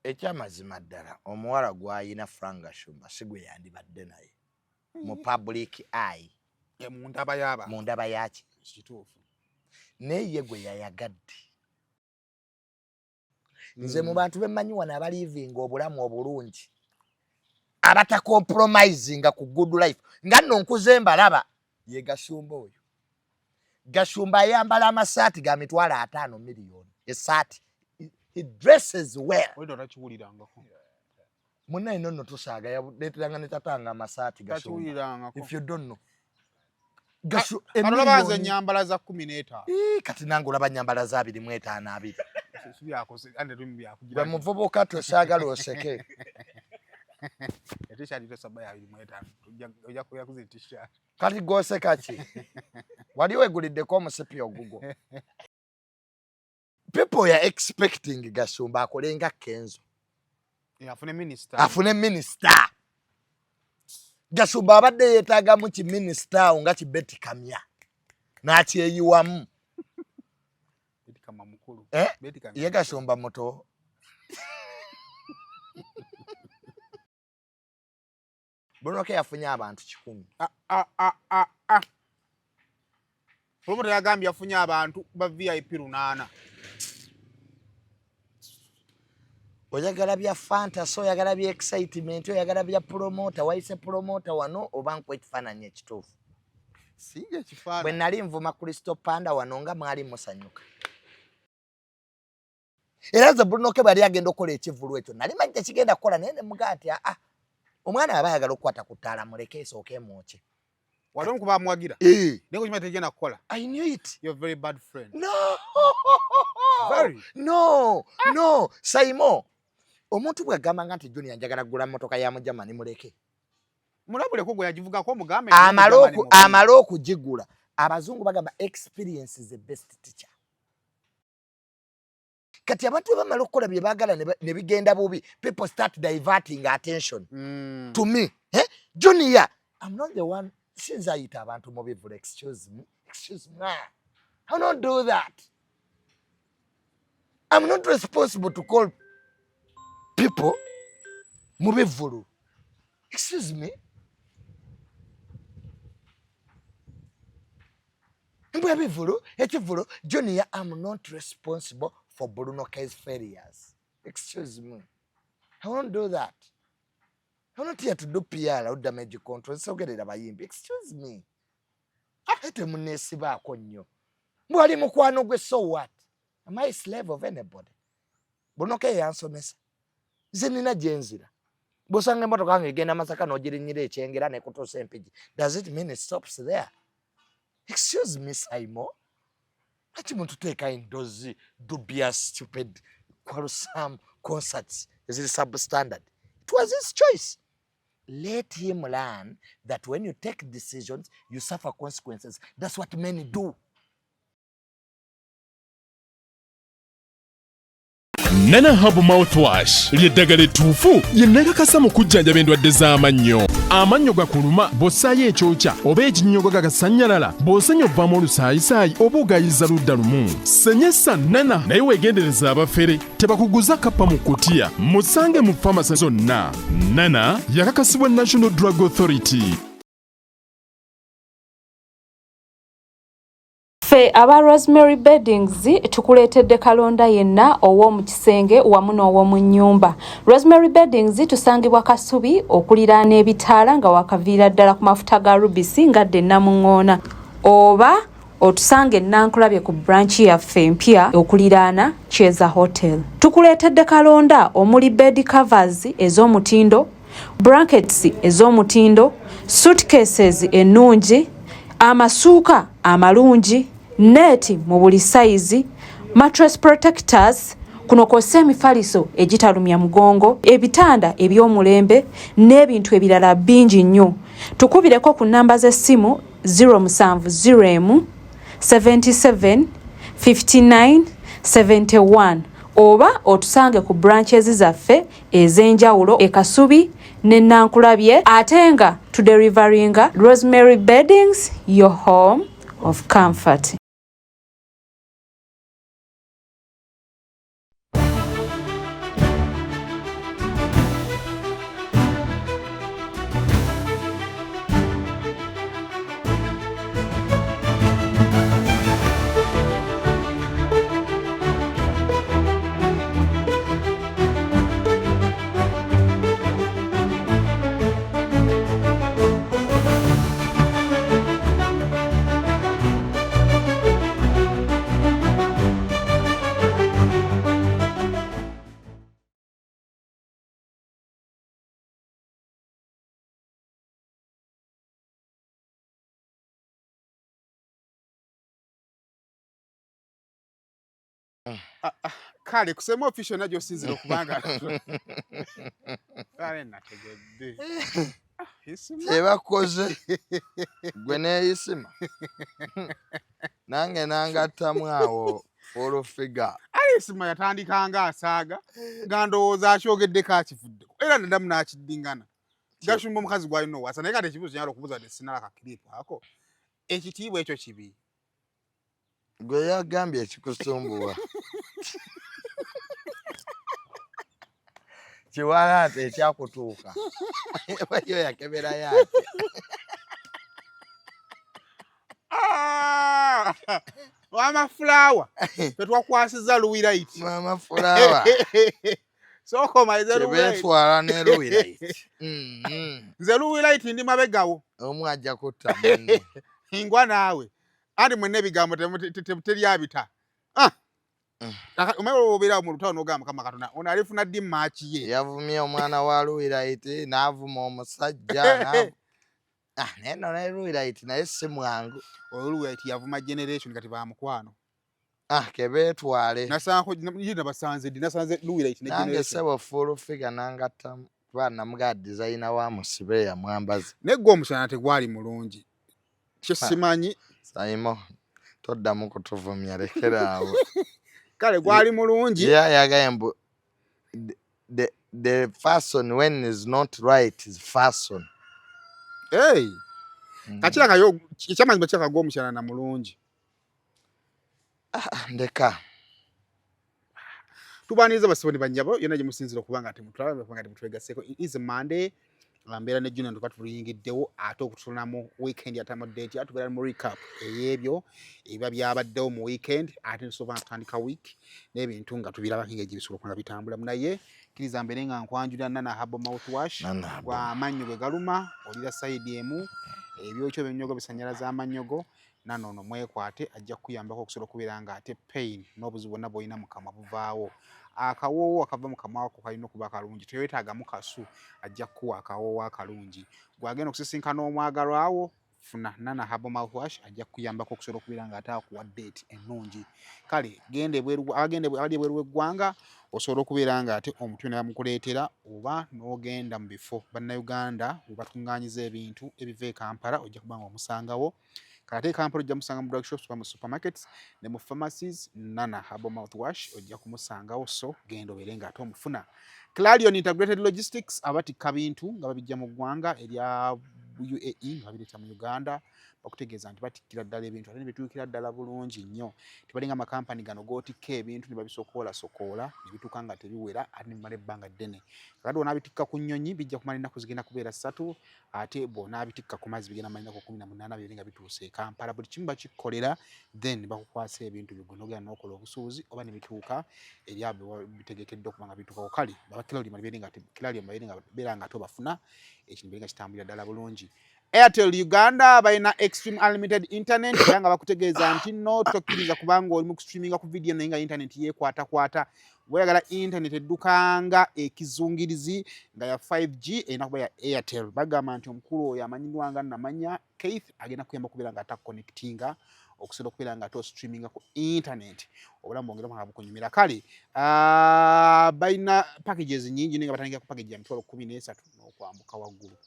ekyamazima ddala omuwala gw'ayina Frank Gashumba si gwe yandibadde naye mu public eye mu ndaba yaki kituufu naye ye gwe yayagadde. Nze mu bantu bemmanyi wano abalivinga obulamu obulungi abatakompromisinga ku good life nga nno nkuze mbalaba ye Gashumba oyo. Gashumba ayambala amasaati ga mitwalo 5 million esaati. He dresses well. Muna ino no tusaaga yabuleetanga ne tatanga amasaati Gashumba. If you don't know. Anobaza nyambala za 15. Kati nangu laba nyambala za 25 2. Bamuvubuka tosaagala oseke. T-shirt ito sabaya 25. Ojja kuyakuza t-shirt. Kati gose kachi. Wali weguliddeko omusipi ogugo. People are expecting Gashumba akolenga Kenzo. Afune minister. Gashumba abadde yeetaaga mu ki minister nga kibeti kamya. N'akyeyiwamu. Beti kama mukulu. Beti kamya. Ye Gashumba moto. Bruno ke yafunye abantu 10. Promoter yagambye yafunye abantu ba VIP 8. Oyagala bya fantasy, oyagala bya excitement, oyagala bya promoter, waise promoter wano oba nkwekifananya ekituufu. Singe kifana. Bwe nali nvuma Kristo Panda wano nga mwali musanyuka. Era ze Bruno ke bali agenda okola ekivulu ekyo. Nali manyi tekigenda kukola naye ne mugati omwana abayagala okukwata kutaala muleke esooke mwoke. Wali nkuba mwagira. Neko kimate tegenda kukola. I knew it. You're a very bad friend. No. Very. No. Saimo. Omuntu bwe agamba nti Junior njagala kugula motoka ya mujama ni muleke. Mulabule ko gwe yagivuga ko mugambe. Amalo okugigula. Abazungu bagamba experience is the best teacher. Kati abantu bamala okukola bye bagala ne bigenda bubi, people start diverting attention to me. Junior, I'm not the one since I eat abantu mu bivulu. Excuse me. I don't do that. I'm not responsible to call people mu bivulu. Excuse me. Mbu bivulu, ekivulu, Junior, I'm not responsible for Bruno K's failures. Excuse me. I won't do that. I'm not here to do PR or damage control. So get it about him. Excuse me. I hate him nesiba konyo. Mwali Mukwano gwe, so what? Am I a slave of anybody? Bruno K answer mesa. Zenina jenzira. Bosanga moto kange genda masaka no jirinyire ekyengera ne kutosa empiji. Does it mean it stops there? Excuse me, Saimo. Let him to take in those dubious, stupid, quarrelsome concerts. Is it substandard? It was his choice. Let him learn that when you take decisions, you suffer consequences. That's what many do. Nana Hub Mouthwash ly'eddagala ettuufu lye nnakakasa mu kujjanjaba endwadde z'amannyo. Amannyo gakuluma bw'ossaayo ekyokya oba ekinnyogo gagasannyalala bw'osenya ovaamu olusaayisaayi oba ogayiza ludda lumu. Senyesa Nana naye weegendereza abafere tebakuguza kappa mu kutiya. Musange mu famasi zonna. Nana yakakasibwa National Drug Authority. Fe aba Rosemary Beddings tukuleetedde kalonda yenna ow'omu kisenge wamu n'ow'omu nnyumba. Rosemary Beddings tusangibwa Kasubi okuliraana ebitaala nga wakaviira ddala ku mafuta ga rubisi ngadde Namuŋŋoona, oba otusange Nankulabye ku branch yaffe empya okuliraana Cheza Hotel. Tukuleetedde kalonda omuli bed covers ez'omutindo, blankets ez'omutindo, suitcases ennungi, amasuuka amalungi, neti mu buli size, mattress protectors, kuno kw'ossa emifaliso egitalumya mugongo, ebitanda eby'omulembe n'ebintu ebirala bingi nnyo. Tukubireko ku nnamba z'essimu 070 77 59 71 oba otusange ku branches zaffe ez'enjawulo e Kasubi ne Nankulabye, ate nga tudelivaringa Rosemary Beddings, your home of comfort. Kale kusema official najyo sinzira okubanga kale nategedde Tebakoze gwe neeyisima nange nangattamu awo olufiga alisima yatandikanga asaaga nga ndowooza akyogeddeko akivuddeko era nadamu n'akiddingana Gashumba omukazi gwalina owasa naye kati ekibuuzo kyala okubuuza nti sinalaka kiripu ako ekitiibwa ekyo kibi gwe yagambye ekikusumbuwa kiwala ate ekyakutuuka yo yakeberayo ate wamafulawa petwakwasiza luwiraiti mamafulawa sokomaize tebetwala ne luwiraiti nze luwiraiti ndi mabegawo omu ajja kutta munne ingwa naawe andi mwene ebigambo teryabita omaye obeerawo mu lutalo n'ogamba Mukama Katonda ono alifuna ddi maaki ye yavumye omwana wa luwiraiti n'avuma omusajja naye no ne luwiraiti naye si mwangu oyo luwiraiti yavuma generation kati ba mukwano kebetwale nabasanze ddi nasanze luwiraiti ne nange generation sebo full figure nangattamu kuba namuga designer wa musibe yamwambaza negwe omusana tegwali mulungi kyesimanyi Saimo toddamu kutuvumya lekeraawo kale gwali mulungi yagaye mbu the fashion when is not right is fashion kakira kayo ekyamazima kyakagwa omukyala na mulungi ndeka tubaniriza basiboni banjabo yona gye musinzira okubanga ati mutwegaseko is Monday mbeera ne Junior ntuba tuliyingiddewo ate okutulamu weekend yatamu date atubeera mu recap ey'ebyo ebiba byabaddewo mu weekend ate nsobola tutandika week n'ebintu nga tubiraba ng'engeri bisobola nga bitambula naye kkiriza mbeere nga nkwanjulira Nana Herbal Mouthwash gw'amannyo ge galuma olira sayidi emu ebyokyo by'ennyogo bisannyalaza amannyogo Nana ono mwekwate ajja kukuyambako okusobola okubeera nga ate pain n'obuzibu bwonna bw'olina mu kamwa buvaawo akawoowo akava mu kamwa ko kalina okuba kalungi teweetaagamu kasu ajja kukuwa akawoowo akalungi gwagenda okusisinkana omwagalwawo funa Nana Herbal Mouthwash ajja kukuyambako okusobola okubeera nga ate akuwa date ennungi kale genda abali ebweru w'eggwanga osobola okubeera nga ate omutwe ne bamukuleetera oba n'ogenda mu bifo bannayuganda we batuŋŋaanyiza ebintu ebiva e Kampala ojja kuba nga omusangawo kate Kampala ojja musanga mu drug shops mu supermarkets ne mu pharmacies Nana Herbal Mouthwash ojja kumusangawo so genda obeere nga ate omufuna Clarion Integrated Logistics abatikka bintu nga babijja mu ggwanga erya UAE nga babireeta mu Uganda bakutegeeza nti batikkira ddala ebintu ate ne bituukira ddala bulungi nnyo tebalinga amakampani gano gootikka ebintu ne babisokoola ne bituuka nga tebiwera ate ne bimala ebbanga ddene kakati bw'onaabitikka ku nnyonyi bijja kumala ennaku zigenda kubeera 3 ate bw'onaabitikka ku mazzi bigenda mala ennaku 18 biri nga bituuse e Kampala buli kimu bakikolera then bakukwasa ebintu bigwe n'ogenda n'okola obusuubuzi oba ne bituuka eri abo bitegekeddwa okuba nga bituukako kale Clarion babeera nga ate obafuna ekintu bibeera nga kitambulira ddala bulungi Airtel Uganda balina extreme unlimited internet era nga bakutegeeza nti no tokkiriza kubanga oli mu kustreaminga ku video naye nga internet yeekwatakwata weyagala internet eddukanga ekizungirizi nga ya 5G erina kuba ya Airtel bagamba nti omukulu oyo amanyirwa nga Namanya Keith agenda kuyamba kubeera nga atakonectinga okusobola okubeera nga streaminga ku internet obulamu bwongera nga bukunyumira kale balina packages nyingi naye nga batandikira ku package ya mitwalo 13 n'okwambuka waggulu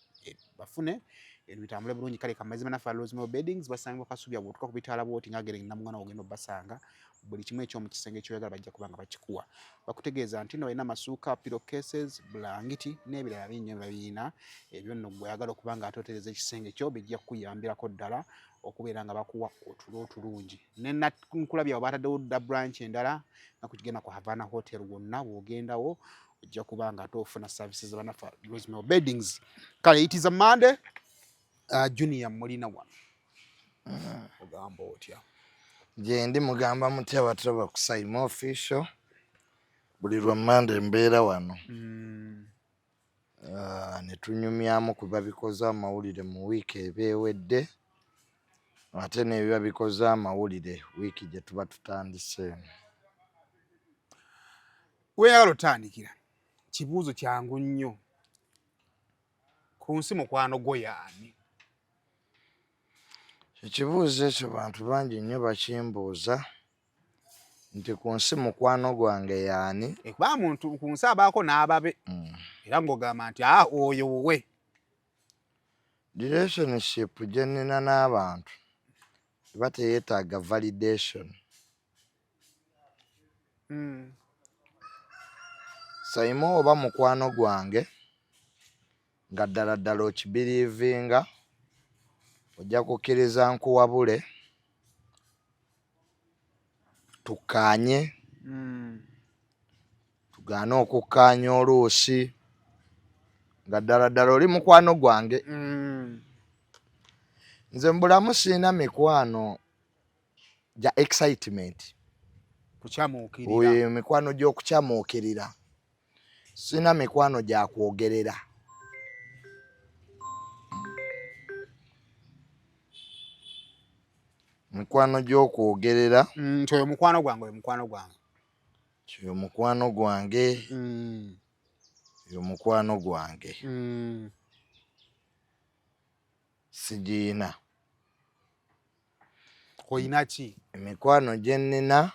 bafune ebintu bitambule bulungi kale kamazima nafa Rosemary Beddings basangibwa Kasubya bw'otuuka ku bitaala bw'oti ng'agere namugana ogenda obbasanga buli kimu eky'omu kisenge ky'oyagala bajja kuba nga bakikuwa bakutegeeza nti no balina amasuuka pillow cases bulangiti n'ebirala bingi babiina ebyo nno gw'oyagala okuba nga ate otereeza ekisenge kyo bijja kukuyambirako ddala okubeera nga bakuwa otulo otulungi ne nkulabya bataddewo dda branch endala nga kugenda ku Havana Hotel wonna bw'ogendawo ojja kuba nga ate ofuna services banafa Rosemary Beddings kale it is a Monday Junior mulina wano ogamba otya gye ndi mugamba mutya bataba kusayima official buli lwa Monday mbeera wano ne tunyumyamu kuba bikoze amawulire mu wiiki ebeewedde ate n'ebiba bikoze amawulire wiiki gye tuba tutandiseemu weyagala otandikira kibuuzo kyangu nnyo ku nsi mukwano gwo y'ani ekibuuzo ekyo bantu bangi nnyo bakimbuuza nti ku nsi mukwano gwange yaani kuba muntu ku nsi abaako n'ababe era ng'ogamba nti oyo wowe. relationship gye nnina n'abantu eba teyeetaaga validation. Saimo oba mukwano gwange nga ddala okibiriivinga ojja kukkiriza nkuwabule tukkaanye tugaane okukkaanya oluusi nga ddala oli mukwano gwange. Nze mu bulamu sirina mikwano gya excitement, kukyamuukirira. mikwano gy'okukyamuukirira, sirina mikwano gya kwogerera. Mikwano gy'okwogerera nti oyo mukwano gwange, oyo mukwano gwange, oyo mukwano gwange, oyo mukwano gwange sigiina. oyina ki? Emikwano gye nnina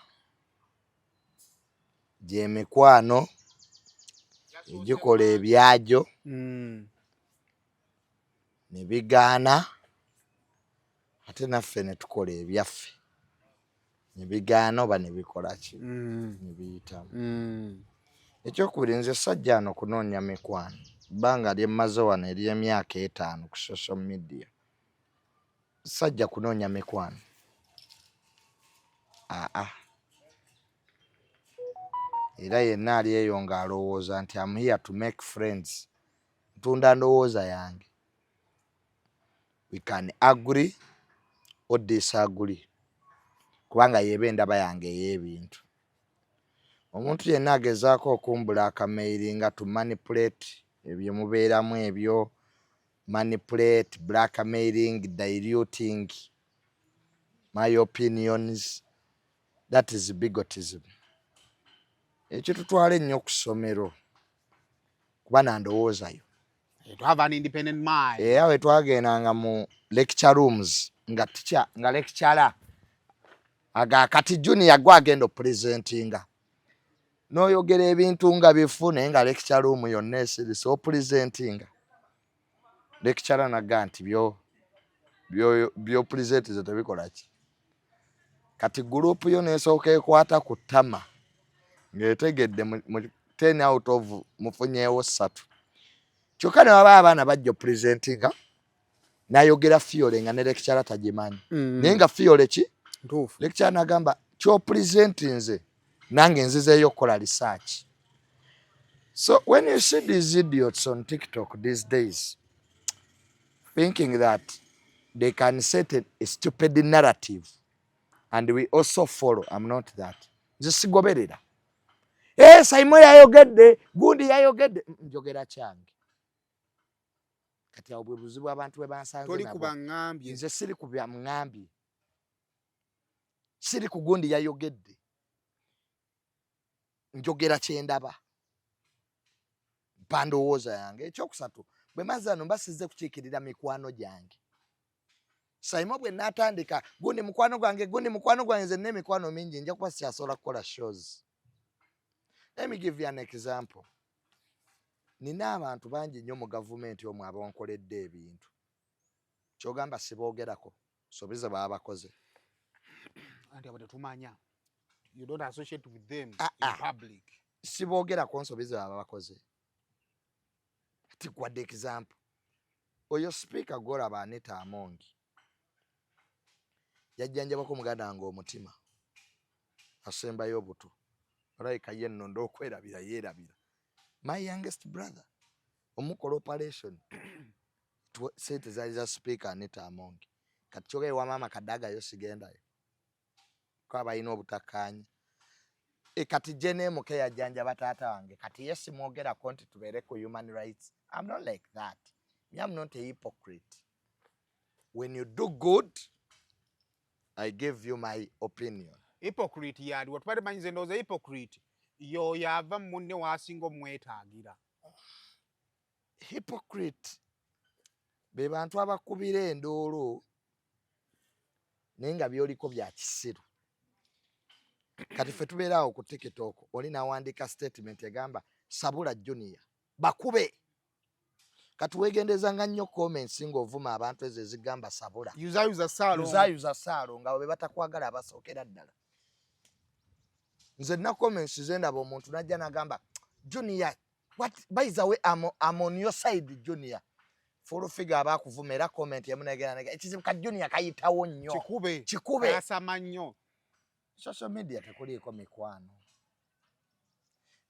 gy'emikwano egikola ebyagyo ne bigaana ate naffe ne tukola ebyaffe ne bigaana oba ne bikola ki ne biyitamu. Ekyokubiri, nze sajja ano kunoonya mikwano, bbanga lye mmaze wano ery'emyaka 5 ku social media, sajja kunoonya mikwano. Era yenna ali eyo ng'alowooza nti I'm here to make friends, ntunda ndowooza yange. We can agree or disagree kubanga yeba endaba yange ey'ebintu. Omuntu yenna agezaako okumbula akamairinga to manipulate ebyo mubeeramu ebyo, manipulate, blackmailing, diluting my opinions, that is bigotism. Ekyo tutwala ennyo ku ssomero kuba nandowoozayo. To have an independent mind. Era we twagendanga mu lecture rooms nga teacher nga lecturer kati junior gwe agenda opresentinga n'oyogera ebintu nga bifu naye nga lecture room yonna esirise opresentinga. Lecturer naga nti by'opresentize tebikola ki. Kati gurupu yo n'esooka ekwata ku ttama ng'etegedde mu 10 out of mufunyeewo 3. Kyokka ne waba abaana bajja opresentinga n'ayogera fiole nga ne lecturer tagimanyi. Naye nga fiole ki? Ntuufu. Lecturer n'agamba ky'opresentinze nange nzizeeyo okukola research. So when you see these idiots on TikTok these days thinking that they can set a stupid narrative and we also follow, I'm not that. Nze sigoberera. Saimo yayogedde, gundi yayogedde, njogera kyange. Kati awo bwe buzibu abantu bwe bansanze nabo. Toli kuba ngambye. Nze siri kubya ngambye. Siri ku gundi yayogedde. Njogera kyendaba. Bandowooza yange. Ekyokusatu, bwe mazano mbasize kukiikirira mikwano gyange. Saimo bwe natandika gundi mukwano gwange, nze n'emikwano mingi nja kuba sikyasobola kukola shows. Let me give you an example. Nina abantu bangi nnyo mu gavumenti omwo abankoledde ebintu. Kyogamba siboogerako, sobize baba bakoze. Anti abo tetumanya. You don't associate with them in public. Siboogerako nsobize baba bakoze. Ati kwadde example. Oyo speaker gw'olaba Anita Amongi yajjanjabako muganda wange omutima asembayo obuto. Olayika ye nno nd'okwerabira yeerabira. My youngest brother omukola operation sente zaali za speaker Anita Amongi. Kati kyogaye wa maama kadagayo sigendayo kwa balina obutakkaanya. Kati JNMK yajjanjaba taata wange. Kati ye simwogerako nti tubeere ku human rights. I'm not like that. I'm not a hypocrite. When you do good, I give you my opinion. Hypocrite yali watubadde manyize ndowooza hypocrite yo yava munne waasinga omwetaagira. Hypocrite be bantu abakubira endoolo naye nga byoliko bya kisiru. kati ffe tubeerawo ku TikTok oli n'awandiika statement egamba sabula Junior bakube kati weegendezanga nnyo comments ng'ovuma abantu ezo ezigamba sabula yuzaayuza saalo nga bwe batakwagala abasookera ddala. Nze nna comments ze ndaba omuntu najja n'agamba Junior what by the way I'm on your side Junior full figure abakuvuma era comment emu negera ekizibu ka Junior kayitawo nnyo kikube asama nnyo. Social media tekuliiko mikwano,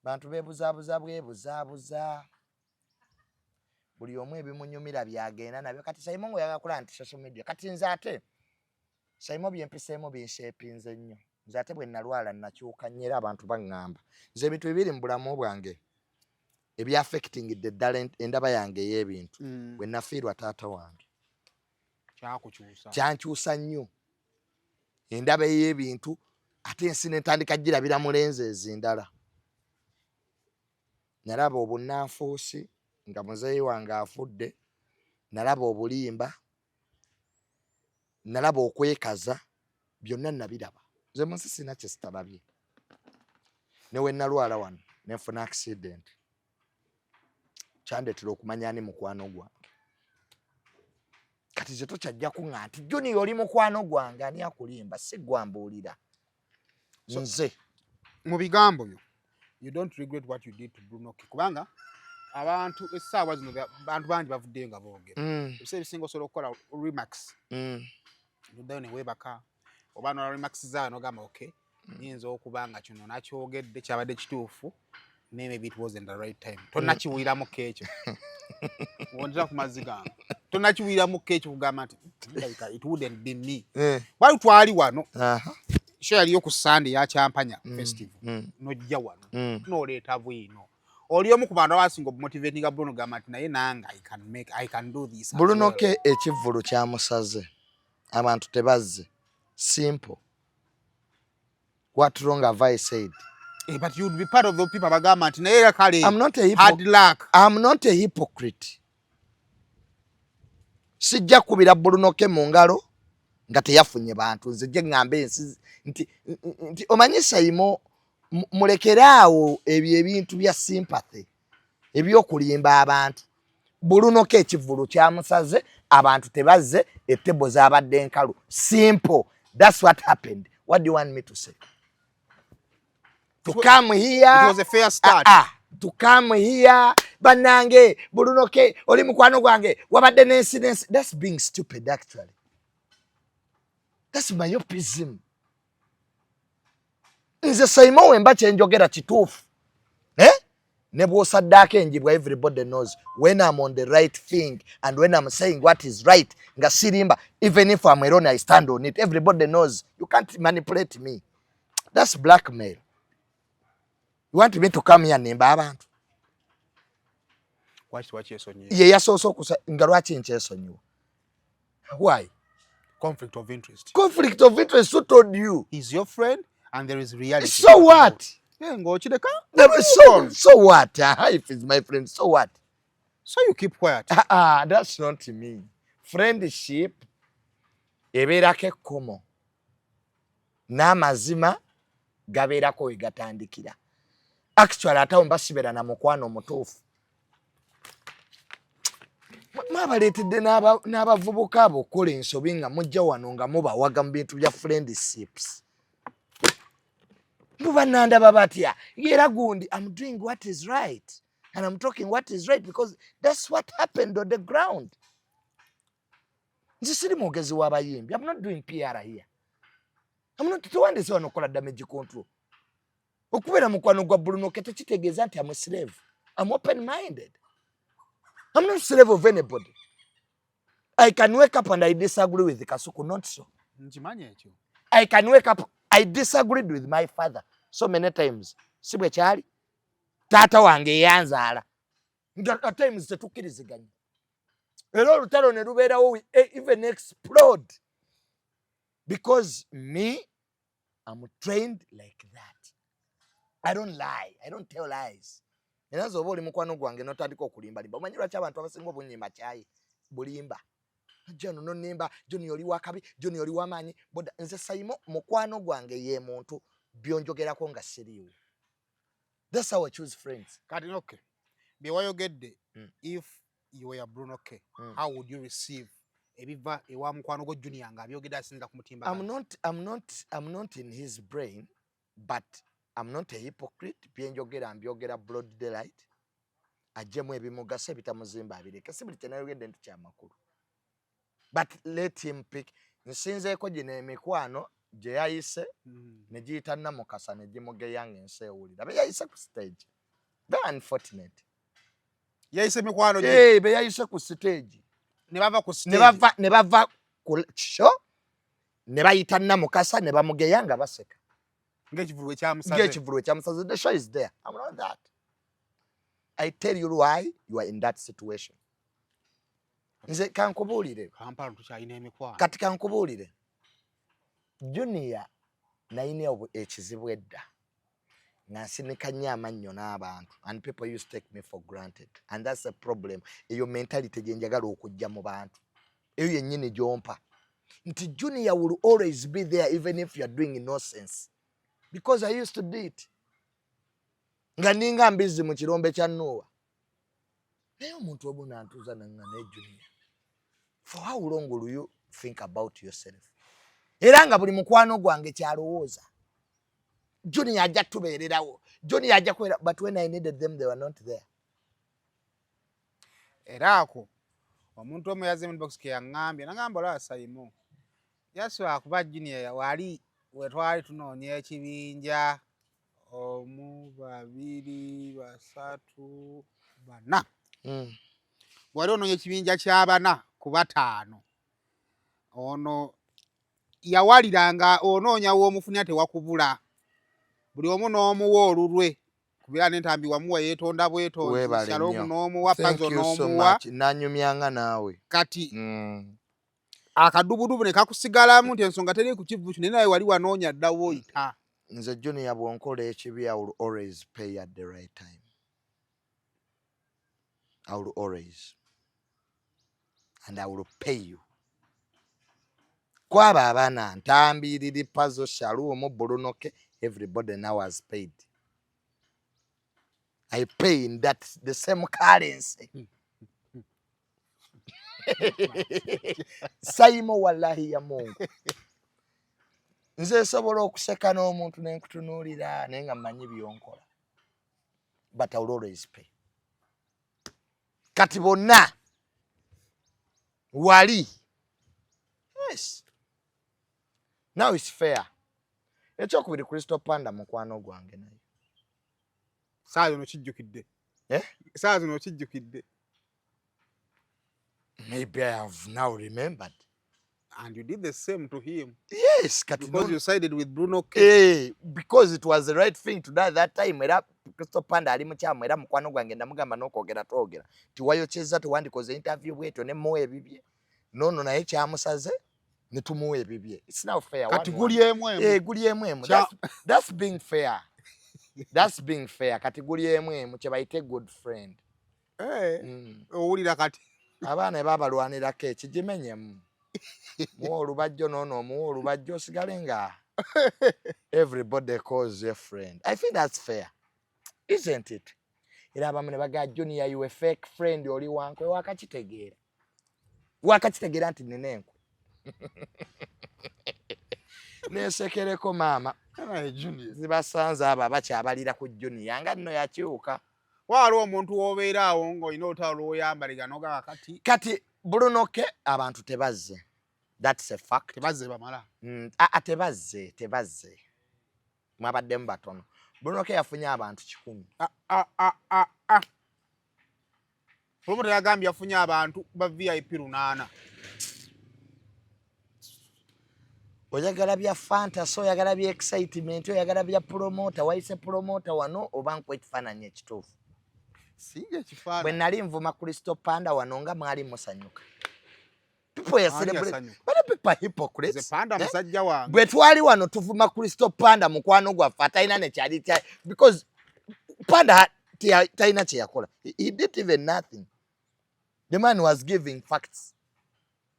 bantu beebuzaabuza buli omu ebimunyumira byagenda nabyo. Kati Simon ngo yagakula nti social media kati nze ate Simon byempiseemu binshepinze nnyo. Nze ate bwe nalwala nakyuka nnyo era abantu baŋŋamba nze ebintu bibiri mu bulamu bwange ebya affecting the talent endaba yange ey'ebintu bwe nafiirwa taata wange kyankyusa nnyo endaba ey'ebintu ate ensi netandika girabira mulenzi ezindala. Nalaba obunnanfuusi nga muzeeyi wange afudde, nalaba obulimba, nalaba okwekaza, byonna nabiraba. Nze munsi sina kye sitalabye. Ne we nalwala wano nenfuna accident kyandetera okumanya ani mukwano gwange. Kati ze tokyajja kuŋŋa nti Junior oli mukwano gwange ani akulimba si gwambuulira. Nze mu bigambo byo you don't regret what you did to Bruno kubanga abantu essaawa zino bantu bangi bavuddeyo nga boogera ebiseera ebisinga osobola okukola remarks noddayo ne weebaka oba nola remarks zaawe n'ogamba okay nyinza okuba nga kino nakyogedde kyabadde kituufu maybe it wasn't the right time. Tonnakiwuliramu kekyo wondera ku mazzi gange tonnakiwuliramu kekyo kugamba nti it wouldn't be me. Wali twali wano sho yaliyo ku Sunday ya Champanya festival nojja wano n'oleeta bwino oli omu ku bantu abasinga obumotivatinga Bruno gamba nti naye nange I can do this. Bruno ke ekivvulu kyamusaze abantu tebazze simple. What wrong have I said? But you would be part of the people bagamba nti naye kale hard luck. I'm not a hypocrite. Sijja kubira Bruno ke mu ngalo nga teyafunye bantu nze gye ng'ambe ensi nti omanyisa imo mulekeraawo ebyo ebintu bya sympathy ebyokulimba abantu. Bruno ke ekivvulu kyamusaze abantu tebazze ettebo zaabadde nkalu. Simple. That's what happened. What do you want me to say? To come here. It was a fair start. To come here. Banange, Bruno ke, oli mukwano gwange, wabadde n'ensi. That's being stupid actually. That's myopism. Nze Simon wemba kyenjogera kituufu. Ne bw'osaddaako enjibwa everybody knows when I'm on the right thing and when I'm saying what is right. Nga sirimba, even if I'm alone, I stand on it. Everybody knows. You can't manipulate me. That's blackmail. You want me to come here nimba abantu? Ye yasoose okusa nga lwaki nkyesonyiwa? Why? Conflict of interest. Conflict of interest, who told you? He's your friend and there is reality. So what? Yeah, go chideka. So what? If it's my friend, so what? So you keep quiet. That's not me. Friendship ebeerako ekkomo n'amazima gabeerako we gatandikira. Actually atawo mbasibera na mukwano omutuufu. Mwabaleetedde n'abavubuka abo okukola ensobi nga mujja wano nga mubawaga mu bintu bya friendships. Muba nandaba batya era gundi I'm doing what is right and I'm talking what is right because that's what happened on the ground. Nze siri mwogezi w'abayimbi. I'm not doing PR here. I'm not tewandise wano okukola damage control. Okubeera mukwano gwa Bruno ke tekitegeeza nti I'm a slave. I'm open-minded. I'm not a slave of anybody. I can wake up and I disagree with Kasuku, not so. I can wake up, I disagreed with my father so many times. Sibwe kyali taata wange yanzaala. At times tetukkiriziganya. Era olutalo ne lubeerawo even explode. Because me, I'm trained like that. I don't lie. I don't tell lies. Era zoba oli mukwano gwange notandika okulimbalimba. Omanyi lwaki abantu abasinga obunyimba kyayi bulimba. Jano nonimba Junior oli wakabi, Junior oli wamaanyi. Nze Simon mukwano gwange ye muntu byonjogerako nga siriiwo. That's how I choose friends. Kati okay. Byewayogedde, if you were Bruno K, how would you receive ebiva ewa mukwano go Junior nga byogedde asinza ku mutimba? I'm not in his brain, but I'm not a hypocrite. Byenjogera mbyogera broad daylight. Ajjemu ebimugasa ebitamuzimba abireke. Si buli kyenayogedde nti kya makulu. But let him pick. Nsinzeeko gino emikwano gye yayise ne giyita Namukasa ne gimugeyanga ensi ewulira. Be yayise ku stage. Very unfortunate. Yayise mikwano gye. Be yayise ku stage. Ne bava ku stage. Ne bava ku show. Ne bayita Namukasa ne bamugeyanga baseka. Ng'ekivulu ekyamusaze. The show is there. I'm not that. I tell you why you are in that situation. Nze kankubuulire. Kampala tukyalina emikwano. Kati kankubuulire. Junior nayina ekizibu edda. Nasinika nnyo amannyo n'abantu. And people used to take me for granted. And that's a problem. Eyo mentality gye njagala okujja mu bantu. Eyo yennyini gyompa. Nti Junior will always be there even if you are doing nonsense. Because I used to do it. Nga ninga mbizi mu kirombe kya Noah. Naye omuntu obu nantuuza nanga ne Junior. For how long will you think about yourself? Era nga buli mukwano gwange kyalowooza. Junior ajja tubeererawo. Junior ajja kwera, but when I needed them they were not there. Era ako omuntu omu yazze mu box ke yaŋŋambye nagamba olaba Saimo. Yasooka kuba Junior wali we twali tunoonya ekibinja 1, 2, 3, 4. Wali onoonya ekibinja kya 4 ku 5. Ono yawaliranga onoonya w'omufunya tewakubula. Buli omu n'omuwa olulwe. Kubira n'entambi wamuwa yeetonda bwetonzi. Shalom n'omuwa Pazo n'omuwa. Nanyumyanga naawe. Kati akadubudubu ne kakusigalamu nti ensonga teri ku kivu kino naye wali wanoonya ddawo oyita. Nze Junior bw'onkola ekibi, I will always pay at the right time. I will always. And I will pay you. Kwaba abaana ntambiriri Pazo Shalom Bruno K, everybody now has paid. I pay in that the same currency. Saimo wallahi ya Mungu. Nze sobola okuseka n'omuntu n'enkutunuulira naye nga mmanyi byonkola. But I will always pay. Kati bonna wali. Yes. Now it's fair. Ekyokubiri Crystal Panda mukwano gwange naye. Saa zino kijjukidde. Saa zino kijjukidde. Maybe I have now remembered. And you did the same to him. Yes, because you sided with Bruno K. Because it was the right thing to do at that time. Era Crystal Panda ali mukyamu era mukwano gwange ndamugamba n'okwogera twogera. Tiwayokyeza tuwandikoze interview bwetyo ne muwe ebibye. Nono naye kyamusaze ne tumuwe ebibye. It's now fair. Kati guli emu. Guli emu. That's being fair. That's being fair. Kati guli emu kye bayite good friend. Owulira kati. Abaana babalwanirako ekigimenyemu. Muwa olubajjo nono muwa olubajjo osigale nga everybody calls a friend. I think that's fair. Isn't it? Era abamu ne baga Junior you a fake friend oli wankwe wakakitegeera. Wakakitegeera nti nenenku. Nesekereko maama. Junior. Zibasanze abo abakyabalira ku Junior nga nno yakyuka. Waliwo omuntu w'obeera awo ng'olina olutalo lw'oyambaliga n'ogamba kati Bruno K abantu tebazze. That's a fact. Tebazze bamala. Tebazze. Mwabaddemu batono. Bruno K yafunye abantu 100. Promoter yagambye yafunye abantu ba VIP 8. Oyagala bya fantasy, oyagala bya excitement, oyagala bya promoter, wayise promoter wano obankwe ekifaananyi ekituufu. Singa ekifaananyi. Bwe nali nvuma Crystal Panda wano nga mwali musanyuka. People are celebrating. But people are hypocrites. Ze Panda musajja wange. Bwe twali wano tuvuma Crystal Panda mukwano gwaffe atalina ne kyali kya because Panda talina kye yakola. He did even nothing. The man was giving facts.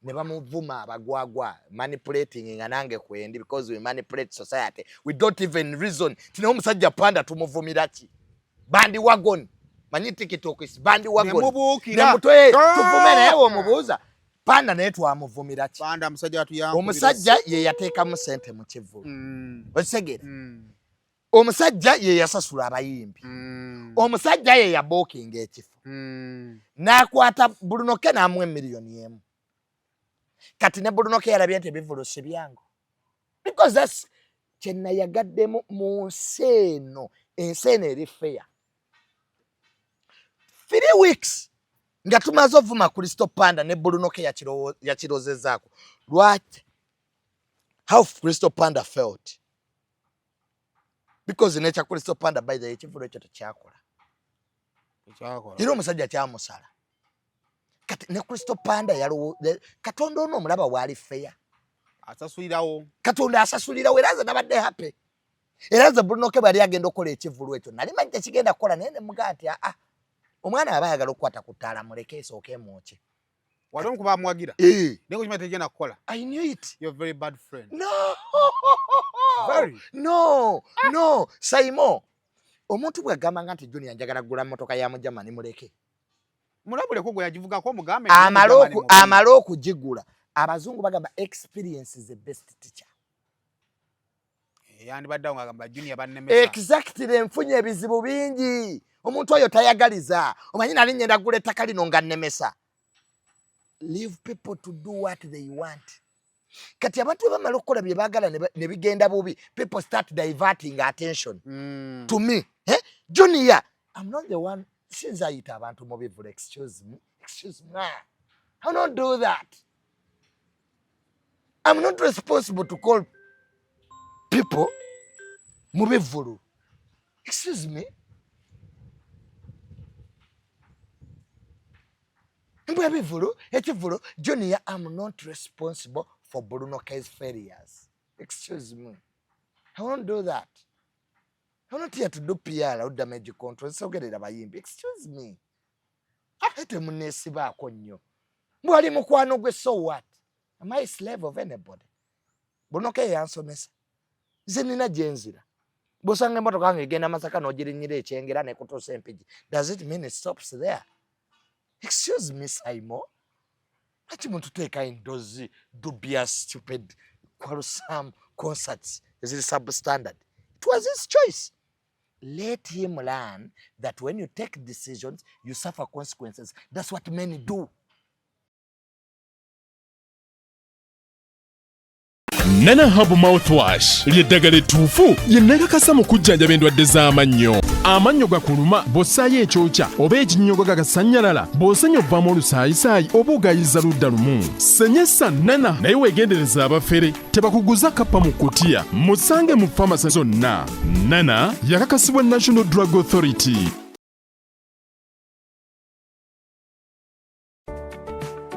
ne bamuvuma abagwagwa manipulating nga nange kwendi because we manipulate society. We don't even reason. Tino omusajja panda tumuvumira ki? Bandi wagon. Manyi TikTok is bandi wagon. Ne mutwe tuvume naye omubuuza. Panda naye twamuvumira ki? Panda musajja atuyamba. Omusajja ye yateekamu sente mu kivulu. Osegera. Omusajja ye yasasula abayimbi. Omusajja ye yabokinga ekifo. N'akwata Bruno ke n'amuwa miliyoni emu. Kati ne Bruno ke yalabye nti ebivulu si byangu. Because that's kyenna yagaddemu mu nseeno. Enseeno eri fair. 3 weeks nga tumaze ovuma Kristo Panda ne Bruno ke yakirozezaako. How Kristo Panda felt. Because nature Kristo Panda by the ekivulu ekyo tekyakola. Era omusajja kyamusala. Kati ne Kristo Panda yaliwo Katonda ono omulaba wali fair. Asasulirawo. Katonda asasulirawo era nabadde happy. Era Bruno ke bali agenda okola ekivulu ekyo. Nali manyi tekigenda kukola naye ne mugati omwana aba ayagala okukwata ku ttaala muleke esooke mwoke. Wali omukuba amwagira. Nengo kimate tegenda kukola. I knew it. You're a very bad friend. No. Very. No. Saimo. Omuntu bwagamba nga nti Junior njagala gula motoka ya mujamani muleke. Mulabule ko gwe yagivugako mugambe. Amala okugigula. Abazungu bagamba experience is the best teacher. Yandi baddawo ngagamba Junior bannemesa. Exactly, nfunye ebizibu bingi. Omuntu oyo tayagaliza. Omanyi nali nyenda gula ettaka lino nga nnemesa. Leave people to do what they want. Kati abantu bamala okukola bye baagala ne bigenda bubi. People start diverting attention to me. Junior, I'm not the one. Since I eat abantu mu bivulu, excuse me. I don't do that. I'm not responsible to call people mu bivulu. Excuse me. Ekivulu, Junior, I'm not responsible for Bruno K's failures. Excuse me. I won't do that. I'm not here to do PR or damage control. So get it about him. Excuse me. Ate munesiba akonyo. Mwali Mukwano gwe, so what? Am I a slave of anybody? Bruno K yansomesa. Zenina jenzira. Bosanga motoka yange egenda Masaka n'ogirinyira ekyengera ne kutuusa Empigi. Does it mean it stops there? Excuse me, Saimo. Lati muntu teeka endozi dubious, stupid, quarrelsome concerts. Is it substandard? It was his choice. Let him learn that when you take decisions, you suffer consequences. That's what many do. Nana Hub Mouthwash lyeddagala ettuufu lye nnakakasa mu kujjanjaba endwadde z'amannyo. Amannyo gakuluma bw'ossaayo ekyokya oba ekinnyogo gagasannyalala bw'osenya ovaamu olusaayisaayi oba ogayiza ludda lumu. Senyesa Nana naye weegendereza abafere tebakuguza kappa mu kkutiya. Musange mu famasi zonna. Nana yakakasibwa National Drug Authority.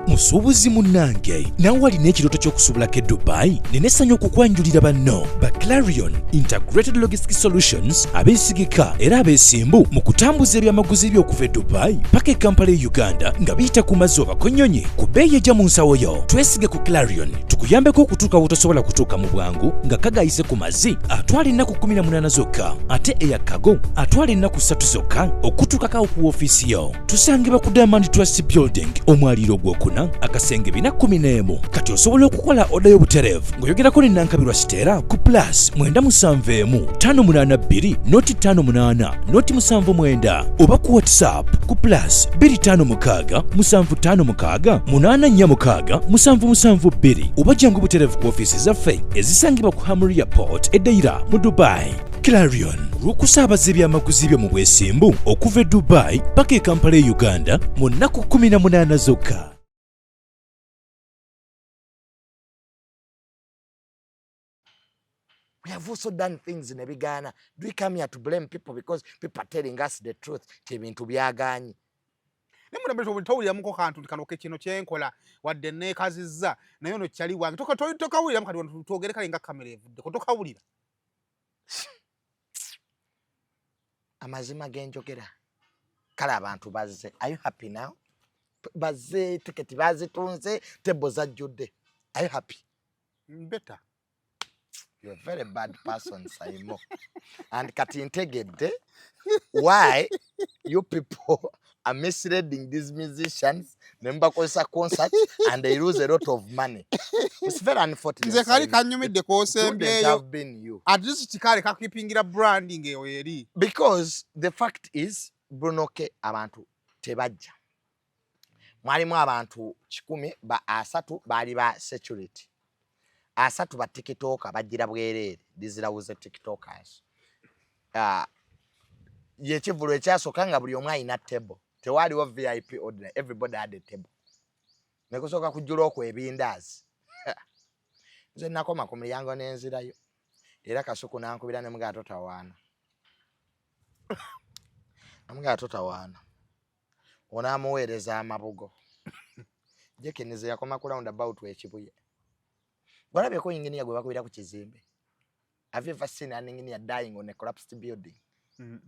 Musuubuzi munnange nawe walina ekirooto ky'okusuubulako e Dubai nenessanyu okukwanjulira banno ba Clarion Integrated Logistics Solutions abeesigika era abeesimbu mu kutambuza ebyamaguzi by'okuva e Dubai paka e Kampala e Uganda nga biyita ku mazzi oba konnyonyi ku bbeeyi ejja mu nsawo yo. Twesige ku Clarion tukuyambeko okutuuka wotosobola kutuuka mu bwangu nga kagayise ku mazzi atwala ennaku 18 zokka ate eyakago atwala ennaku 3 zokka okutuukako ku woofiisi yo. Tusangibwa ku Diamond Trust Building omwaliiro gw'okuna akasenge 411. Kati osobola okukola oda y'obutereevu ng'oyogerako ne Nankabirwa Siteera ku plus 971 582 noti 58 noti 79 oba ku WhatsApp ku plus 256 756 846 772 oba jangu butereevu ku ofiisi zaffe ezisangibwa ku Hamri Airport eddaira mu Dubai. Clarion lw'okusaabaza ebyamaguzi byo mu bwesimbu okuva e Dubai paka e Kampala e Uganda mu nnaku 18 zokka. We have also done things in Ebigana. Do we come here to blame people because people are telling us the truth? Tebintu byaganye. Nemuna beto butawulira muko kantu kanoke kino kyenkola wadde neekazizza naye ono kyali wange tokawulira mukati twogere kale nga kamera evudde ko tokawulira. Amazima genjogera. Kale abantu bazze. Are you happy now? bazze ticket bazitunze table zajjudde. Are you happy? Better. You're a very bad person, Saimo. And kati ntegedde why you people are misleading these musicians, nemba kosa concert, and they lose a lot of money. It's very unfortunate. Nze kali kanyumidde Couldn't kosembeyo. have been you. At least kikale kakipingira branding eyo eri. Because the fact is, Bruno ke abantu tebajja. Mwalimu abantu 10 ba asatu bali ba security. Asatu ba TikTok bajira bwerere. Dizira wuze TikTokers. Yekivulu ekyasoka nga buli omwe ayina table. Tewaliwo VIP ordinary. Everybody had a table. Nekusoka kujula okwo ebindazi. Nze nakoma ku mulyango n'enzirayo. Era kasuku nankubira ne mugato tawaana. Mugato tawaana. Onamuweereza amabugo. Jekenize yakoma ku round about wekibuye. Bwalabye ko engineer gwe bakubira ku kizimbe. Have you ever seen an engineer dying on a collapsed building?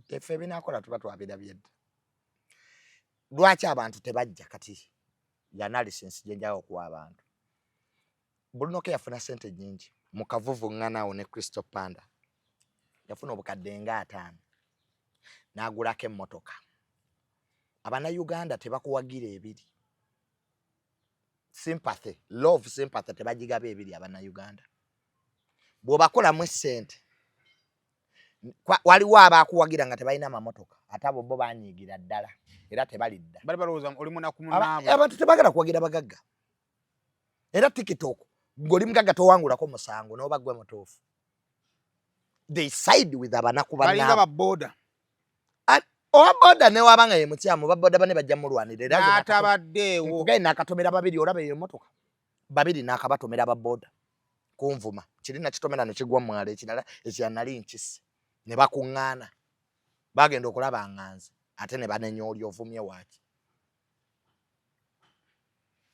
Efe binakola tuba twabirabye dda. Lwaki abantu tebajja kati? Ya analysis jenjawo okuwa abantu. Bruno ke yafuna sente nyingi. Mu kavuvu ng'anaawo ne Crystal Panda. Yafuna obukadde nga 5. N'agulako emmotoka. Abannayuganda tebakuwagira ebiri. Sympathy, love sympathy tebagigaba ebiri abannayuganda. Bw'obakolamu ssente. Waliwo abakuwagira nga tebalina amamotoka. Ate abo bo banyiigira ddala. Era tebalidda. Bali balowooza oli munaku munaabwe. Abantu tebagala kuwagira bagagga. Era TikTok ng'oli mugagga towangulako musango n'oba gwe mutuufu. They side with abanaku bannaabwe. Balinga ba boda. Owa boda ne wabanga ye mutyamu ba boda bane bajja mulwanira. Natabaddeewo. Kugaina akatomera babiri olaba ye motoka. Babiri n'akabatomera ba boda. Kunvuma. Kirina kitomera ne kigwa mwale ekirala ekyanali nkisi. Ne bakuŋŋaana. Bagenda okulaba nganze. Ate ne banenya oli ovumye waki.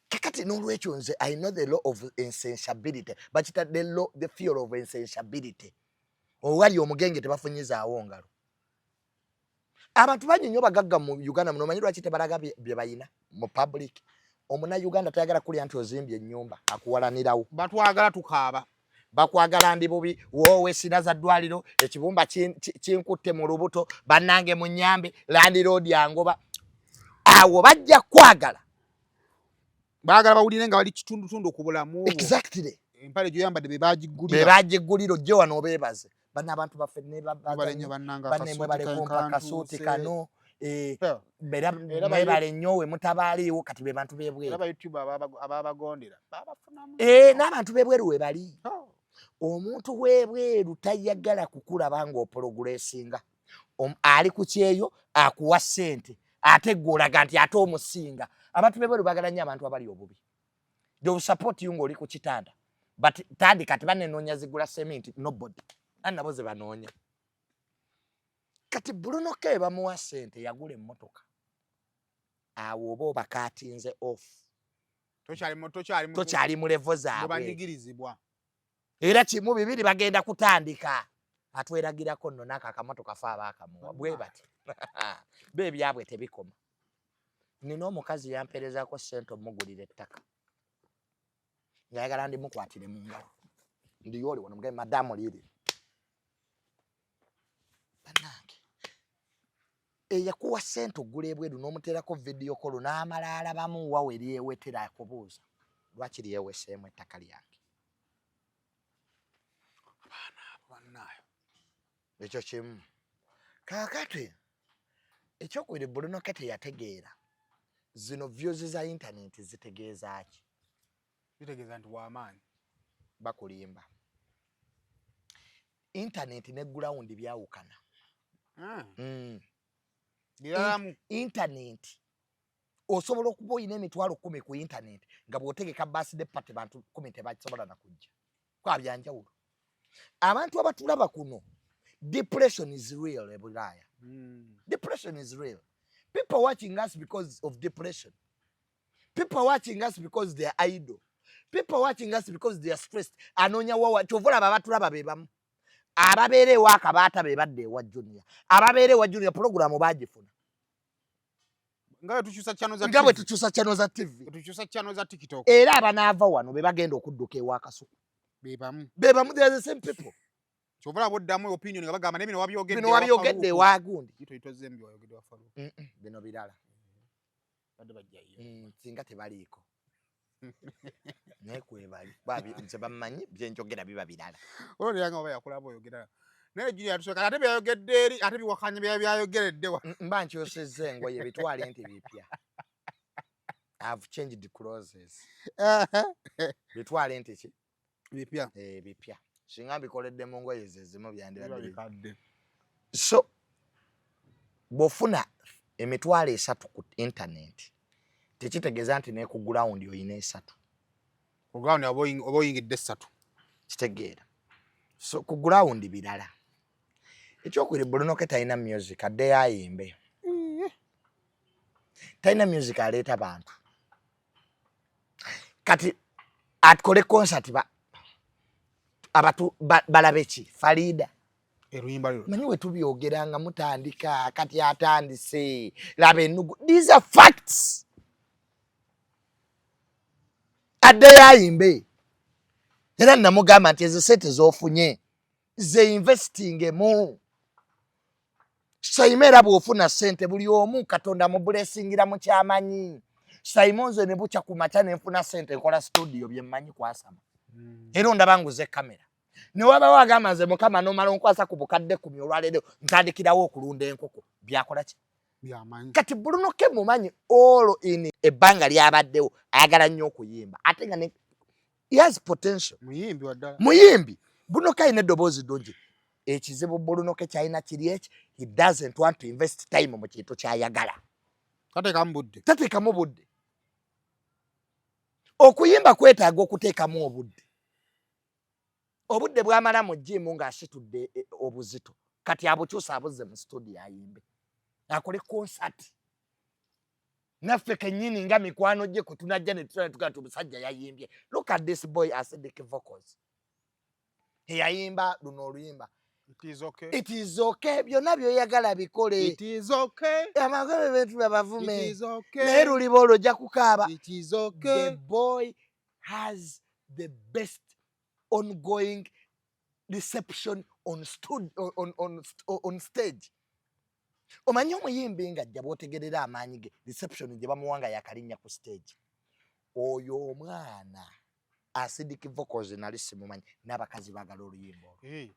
Kakati n'olwekyo nze I know the law of insatiability. Bakita the fear of insatiability. Owali omugenge tebafunyizaawo ngalo. Abantu banyi nnyo bagagga mu Uganda muno manyi lwaki tebalaga bye bayina mu public. Omuna Uganda tayagala kulya nti ozimbye ennyumba akuwalanirawo. Batwagala tukaaba. Bakwagala ndi bubi wowe sina za ddwaliro ekibumba kinkutte mu lubuto bannange mu nnyambe landlord yangoba. Awo bajja kwagala. Baagala bawulire nga bali kitundutundu ku bulamu bwo. Exactly. Empale gyo yambadde be bagiggulira. Be bagiggulira ojje wano obeebaze. Bana abantu baffe ne balenyo bannanga banemwe bale kumpa kasuuti kano bera bale nnyo we mutabaaliwo kati be bantu beebweru. Aba YouTube ababagondera babafunamu. N'abantu beebweru we bali. Omuntu weebweru tayagala kukulaba ng'oprogressinga. Ali ku kyeyo akuwa ssente ate gw'olaga nti ate omusinga. Abantu beebweru baagala nnyo abantu abali obubi. They will support you ng'oli ku kitanda. But tandi kati banenoonya zigula cement nobody. Nabo ze banoonya. Kati Bruno ke bamuwa ssente yagula emmotoka. Awo oba obakatinze off. Tokyali mu levo zaabwe. Banyigirizibwa. Era kimu bibiri bagenda kutandika. Atweragirako nno n'ako akamotoka fa abaakamuwa. Bwe bati. Beebyabwe tebikoma. Nina omukazi yamperezaako ssente omugulira ettaka. Ngayagala ndimukwatire mu ngalo. Ndiyoli wano mugabe madamu liri. Bannange. Eyakuwa ssente oggula ebweru n'omuteerako video call n'amala alabamu wa we lyewetera akubuuza. Lwaki lyeweseemu ettaka lyange? Bannaayo. Ekyo kimu. Kaakati ekyokubiri Bruno ke teyategeera. Zino views za internet zitegeeza ki? Zitegeeza nti w'amaanyi. Bakulimba. Internet ne ground byawukana. Internet osobola okuba oyina emitwalo 10 ku internet nga bw'otegeka birthday party bantu 10 tebasobola na kujja. Kwa byanjawulo. Abantu abatulaba kuno, depression is real e Bulaaya. Depression is real. People watching us because of depression. People watching us because they are idle. People watching us because they are stressed. Anonya wawa chovola babatulaba bebamu. Ababeere waka baata be badde wa junior. Ababeere wa junior program bagifuna. Nga tukyusa channel za nga bwe TV. tukyusa channel za TV. Tukyusa channel za TikTok. Era abanaava wano be bagenda okudduka ewa Kasuku. Be bamu they are the same people. Kyovula boddamu opinion nga bagamba nebino wabyogedde. Bino wabyogedde wa gundi. Itoze mbi wayogedde wa Faruku. Bino birala. Badde bajjayo. Singa tebaliiko. Nekwebali. Babi nze bamanyi byenjogera biba birala. Olwo yanga oba yakulaba oyogera. Naye Junior atusoka ate byayogedde eri ate biwakanye byayogeredde wa. Mba nkyusizza engoye bitwale nti bipya. I've changed the clothes. Bitwale nti ki? Bipya. Bipya. Singa bikoledde mu ngoye zezimu byandibadde. So bofuna emitwalo 3 ku internet tekitegeeza nti ne ku ground oyina 3. Ku ground oba oyingidde 3. Kitegeera. So ku ground birala. Ekyokuli Bruno ke talina music adde yayimbe. Talina music aleeta bantu. Kati atkole concert abatu balabe ki Farida. Eruyimba lyo. Manyi we tubyogeranga mutandika kati atandise labe ennugu. These are facts. Adde yayimbe. Era namugamba nti ezo sente z'ofunye ze investing mu. Saimera bw'ofuna sente buli omu Katonda mu blessingira mu kyamanyi. Saimonze ne bucha ku macha ne nfuna sente nkola studio bye mmanyi kwasama. Era ondaba nguze kamera. Ne waba wagamba nze Mukama n'omala onkwasa ku bukadde 10 olwaleero ntandikirawo okulunda enkoko. Byakola ki? Byamanyi. Kati Bruno ke mumanyi all in ebbanga lyabaddewo ayagala nnyo okuyimba. Ate nga ne he has potential. Muyimbi waddala. Muyimbi. Bruno ke ayina eddoboozi ddungi. Ekizibu Bruno ke kyalina kiri eki. He doesn't want to invest time mu kintu kyayagala. Tateekamu budde. Okuyimba kwetaaga okuteekamu obudde. Obudde bwamala mu gym ng'asitudde obuzito. Kati abukyusa abuzze mu studio ayimbe. Akole concert. Naffe kennyini nga mikwano gye kutunajja ne tugaa tumusajja yayimbye. Look at this boy acidic vocals. Yayimba luno oluyimba. It is okay. It is okay. Byonna byoyagala bikole. It is okay. Amagalo betu babavume. It is okay. Naye luliba olojja kukaaba. It is okay. The boy has the best ongoing reception on stage. Omanyi omuyimbi ng'ajja bw'otegerera amaanyi ge reception gye bamuwanga yakalinnya ku stage. Oyo omwana acidic vocals nali simumanyi n'abakazi baagala oluyimba olwo.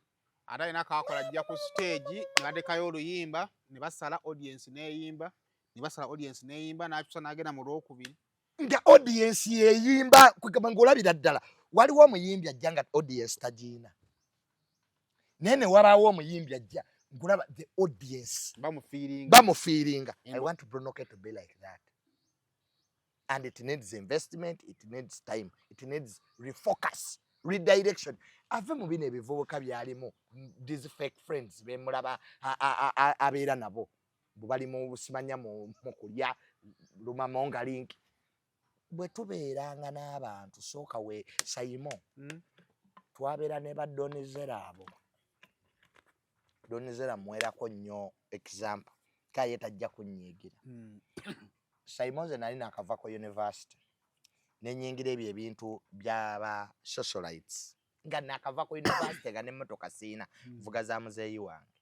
Ate alina kaakola ajja ku stage ne badekayo oluyimba ne basala audience n'eyimba n'akyusa n'agenda mu lwokubiri. Nga audience yeyimba kwegamba ng'olabira ddala waliwo omuyimbi ajja nga audience tagiina. Naye ne wabaawo omuyimbi ajja ng'olaba the audience bamufiiringa. I want Bruno to be like that. And it needs investment, it needs time, it needs refocus, redirection. Ave mu bino ebivubuka byalimu these fake friends bemulaba abeera nabo bali mu busimanya mu kulya lumamonga link. Bwe tubeeranga n'abantu sooka we Saimo twabeera ne badonizera abo. Donizera mwerako nnyo example kaye tajja kunnyiigira. Simonze nali nakava ku university nenyingira ebyo ebintu byaba socialites nga nakava ku university nga n'emmotoka siina vuga za muzeeyi wange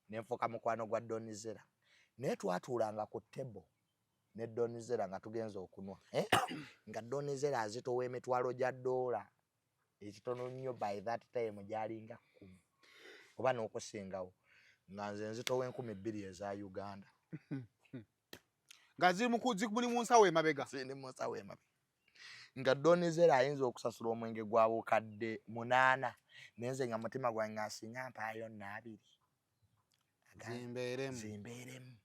nenfuuka mukwano gwa Donizera naye twatuulanga ku table ne Donizera nga tugenza okunwa nga Donizera azitowa emitwalo gya $, ekitono nnyo by that time gyalinga 10 oba n'okusingawo nga nze nzitowa 20,000 eza Uganda. Nga ziri mu nsawo emabega. Ziri mu nsawo emabega. Nga Donizera ayinza okusasula omwenge gwa bukadde 8 nenze nga mutima gwange asinga mpaayo 2. Zimbeeremu.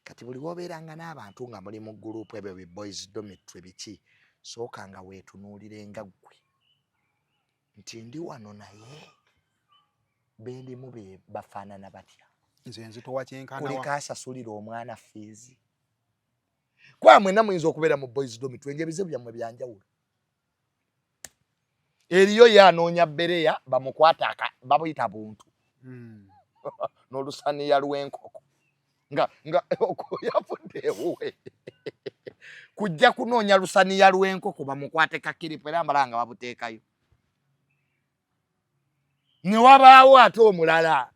Kati buli wobeeranga n'abantu nga muli mu gurupu ebyo bi boys dormitory biki sooka nga weetunuulirenga ggwe nti ndi wano naye bendimu bafaanana batya. Nze nzitowa kyenkana wa. Kuleka asasulira omwana fees. Kwa mwena muyinza okubeera mu boys dormitory ng'ebizibu byammwe byanjawulo. Eriyo yanoonya Bereya bamukwata babuyita buntu. N'olusaniya lw'enkoko. nga yafuddeewo kujja kunoonya lusaniya lw'enkoko bamukwate kakiripo era mbala nga babuteekayo. Ne wabaawo ate omulala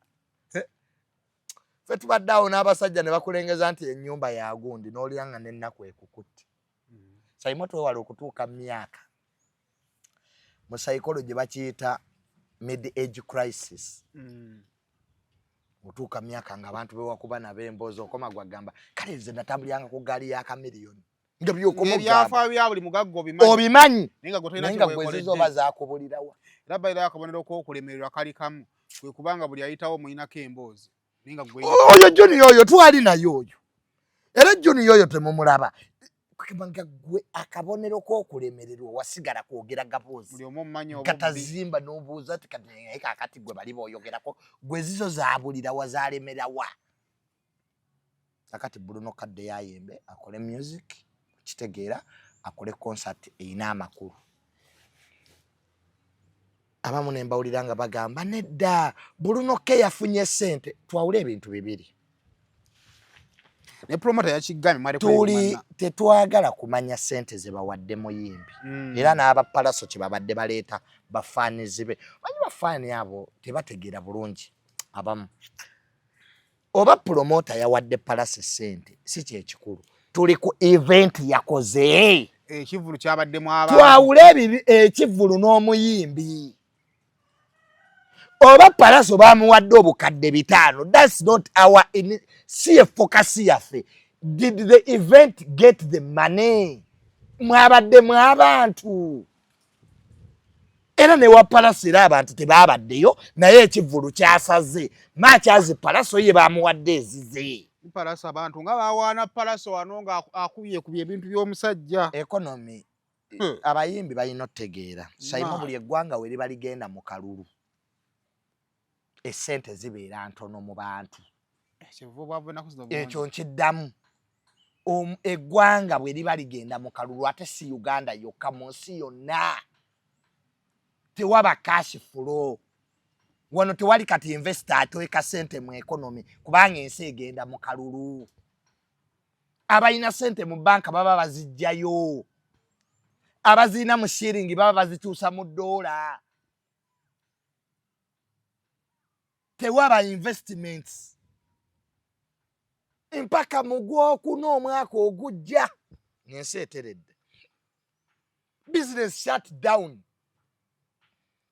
fe tubadde awo n'abasajja ne bakulengeza nti ennyumba ya gundi n'olya nga n'ennaku ekukutte. Sayimo twewala okutuuka mu myaka mu psychology bakiyita mid-age crisis. Otuuka myaka nga abantu bewakuba nab'emboozi okoma gwagamba kale nze natambuliranga ku gaali ya kamiliyoni nga by'ebyafa bya buli mugagga obimanyi naye nga gwe zizoba zaakubulirawa. Era bayira akabonero k'okulemererwa kali kamu kwe kubanga buli ayitawo muyinako emboozi. Oyo Juni yoyo twali nayo oyo. Era Juni yoyo temumulaba. Kubanga gwe akabonero k'okulemererwa wasigala kwogera gaboozi. Buli omu mmanyi obubbi. Katazimba n'obuuza ati kakati gwe bali booyogerako gwe zizo zaabulirawa zaalemerawa. Akati Bruno kadde yayembe akole music kitegeera akole concert eyina amakulu. Abamu ne mbawulira nga bagamba nedda Bruno ke yafunye ssente. Twawula ebintu bibiri. Ne promoter yakigamye mwali tuli tetwagala kumanya ssente ze bawadde muyimbi. Era n'abapalaso kye babadde baleeta bafaanizi be. Banyi bafaani abo tebategeera bulungi abamu. Oba promoter yawadde palaso ssente si kyekikulu. Tuli ku event yakoze. Ekivulu kyabaddemu abantu. Twawula ekivulu n'omuyimbi. Oba palaso bamuwadde obukadde 5. That's not our see focus yaffe. Did the event get the money? Mwabadde mwabantu. Era ne wa palaso era abantu tebabaddeyo naye ekivulu kyasaze. Makyazi palaso ye bamuwadde ezize. Palaso abantu nga bawaana palaso wano nga akubye ebintu by'omusajja. Economy. Abayimbi balina otegeera. Sayimo buli eggwanga we liba ligenda mu kalulu. Esente zibeera ntono mu bantu. Ekyo nkiddamu. Eggwanga bwe liba ligenda mu kalulu ate si Uganda yokka mu nsi yonna. Tewaba cash flow. Wano tewali kati investor atoeka sente mu economy kubanga ensi egenda mu kalulu. Abalina sente mu banka baba bazijjayo. Abazina mu shilling baba bazituusa mu dola. Tewaba investments. Mpaka mu Gwokuna omwaka ogujja ensi eteredde. Business shut down.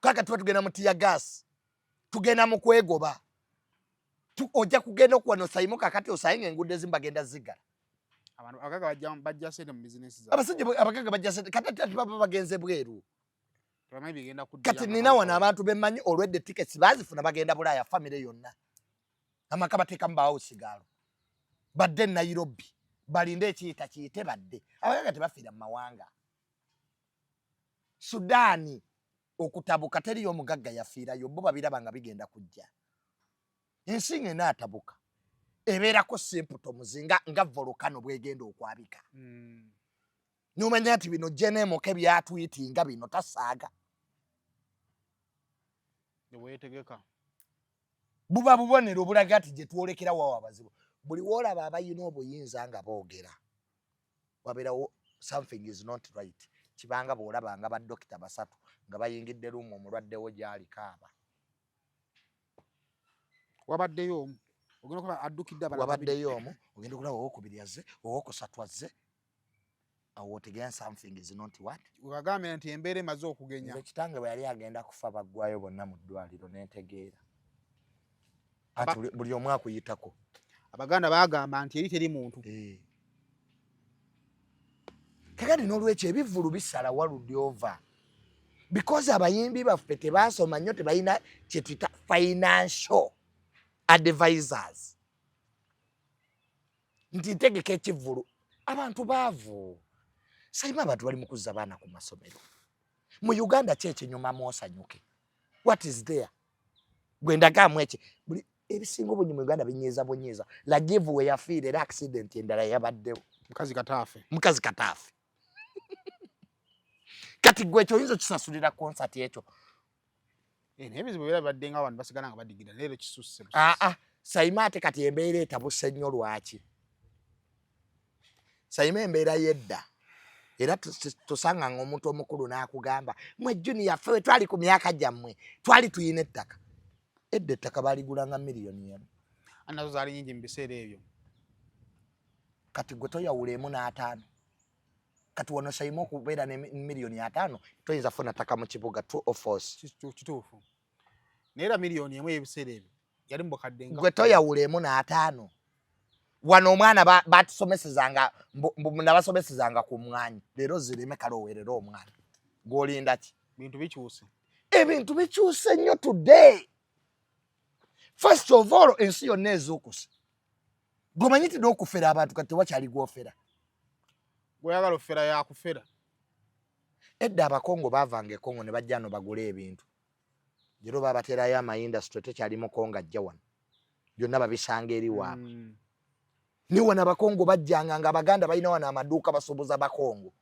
Kaka tuba tugenda mu tear gas. Tugenda mu kwegoba. Ojja kugenda okuwano Sayimo kakati osayinga enguudo ezimu bagenda zigala. Abantu abagaga bajja sente mu business zaabwe. Abasajja abagaga bajja sente kati baba bagenze bweru. Kati nina wana abantu bemmanyi olwedde tickets bazifuna bagenda Bulaaya family yonna. Amaka bateeka mu house gaalo. Badde Nairobi. Balinde ekiyita kiyite badde. Abagaga tebafiira mu mawanga. Sudani okutabuka teriyo omugagga yafiirayo bo babiraba nga bigenda kujja. Ensi n'atabuka. Ebeerako symptoms nga volcano bwegenda okwabika. Numanya nti bino jenemoke byatwitinga bino tasaaga. Weetegeka. Buba bubonero obulaga ati gye twolekera wawa abazibu. Buli woolaba abayina obuyinza nga boogera. Wabeerawo something is not right. Kibanga bw'olaba nga baddokita 3 nga bayingidde lumu omulwaddewo gy'ali kaaba. Wabaddeyo omu. Ogenda kuba addukidde abalala. Wabaddeyo omu. Ogenda kulaba owokubiri azze, owokusatu azze. Awo otegeera something is not what? Wagambye nti embeera emaze okugenya. Ekitange bwe yali agenda kufa baggwayo bonna mu ddwaliro n'entegeera. Buli omu akuyitako. Abaganda baagamba nti eri teri muntu. Kakati n'olwekyo ebivvulu bisala waludde ova. Because abayimbi baffe tebaasoma nnyo tebalina kye tuyita financial advisors. Nti ntegeka ekivvulu. Abantu baavu. Sayima abantu bali mu kuzza baana ku masomero. Mu Uganda kyekinyuma mwosanyuke. What is there? Gwendagaamu eki. Ebisinga obungi mu Uganda binyiiza. Lagivu we yafiira era accident endala yabaddewo. Mukazi kataafe. Kati gwe ekyo oyinza kisasulira concert ekyo. N'ebizibu bira badde nga abantu basigala nga badigira leero kisusse. Sayima ate kati embeera etabuse nnyo lwaki Sayima embeera yedda era tusanga ng'omuntu omukulu n'akugamba mwe junior ffe twali ku myaka gyammwe twali tuyina ettaka edda ettaka baaligulanga miliyoni emu anazo zaali nyingi mu biseera ebyo kati gwe toyawulemu n'ataano kati wano Sayima okubeera ne miliyoni 5 toyinza funa ttaka mu kibuga true or false kituufu naye era miliyoni emu ebiseera ebyo yali mu bukadde gwe toyawulemu n'ataano wano omwana batusomesezanga nabasomesezanga ku mwanyi leero zireme kale oweerera omwana gw'olinda ki bintu bikyuse ebintu bikyuse nnyo today first of all ensi yonna ezuukuse gomanyi ti n'okufera abantu kati tewakyali gw'ofera gweyagala ofera yakufera edda abakongo baavanga ekongo ne bajja no bagula ebintu jero babaterayo amayindasitule tekyalimu kongo ajja wano byonna babisanga eri waabwe ni wano abakongo bajjanga nga abaganda balina wano amaduuka basoboza bakongo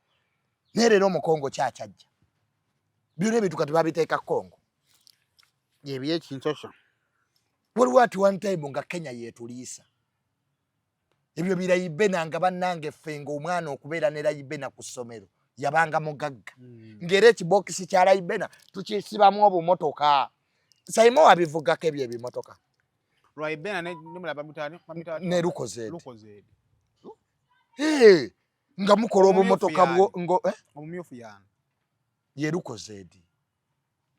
naye leero omukongo kyakyajja byonna ebintu kati babiteeka kongo ebyekinsosha waliwo ati one time nga Kenya yeetuliisa ebyo birayibena nga bannange ffe ng'omwana okubeera ne layibena ku ssomero yabanga mugagga ng'era ekibokisi kya layibena tukisibamu obumotoka Sayima wabivugako ebyo ebimotoka Layibena nemulaba mutani ne lukozeedi nga mukola obumotoka omumyufu yana ye lukozeedi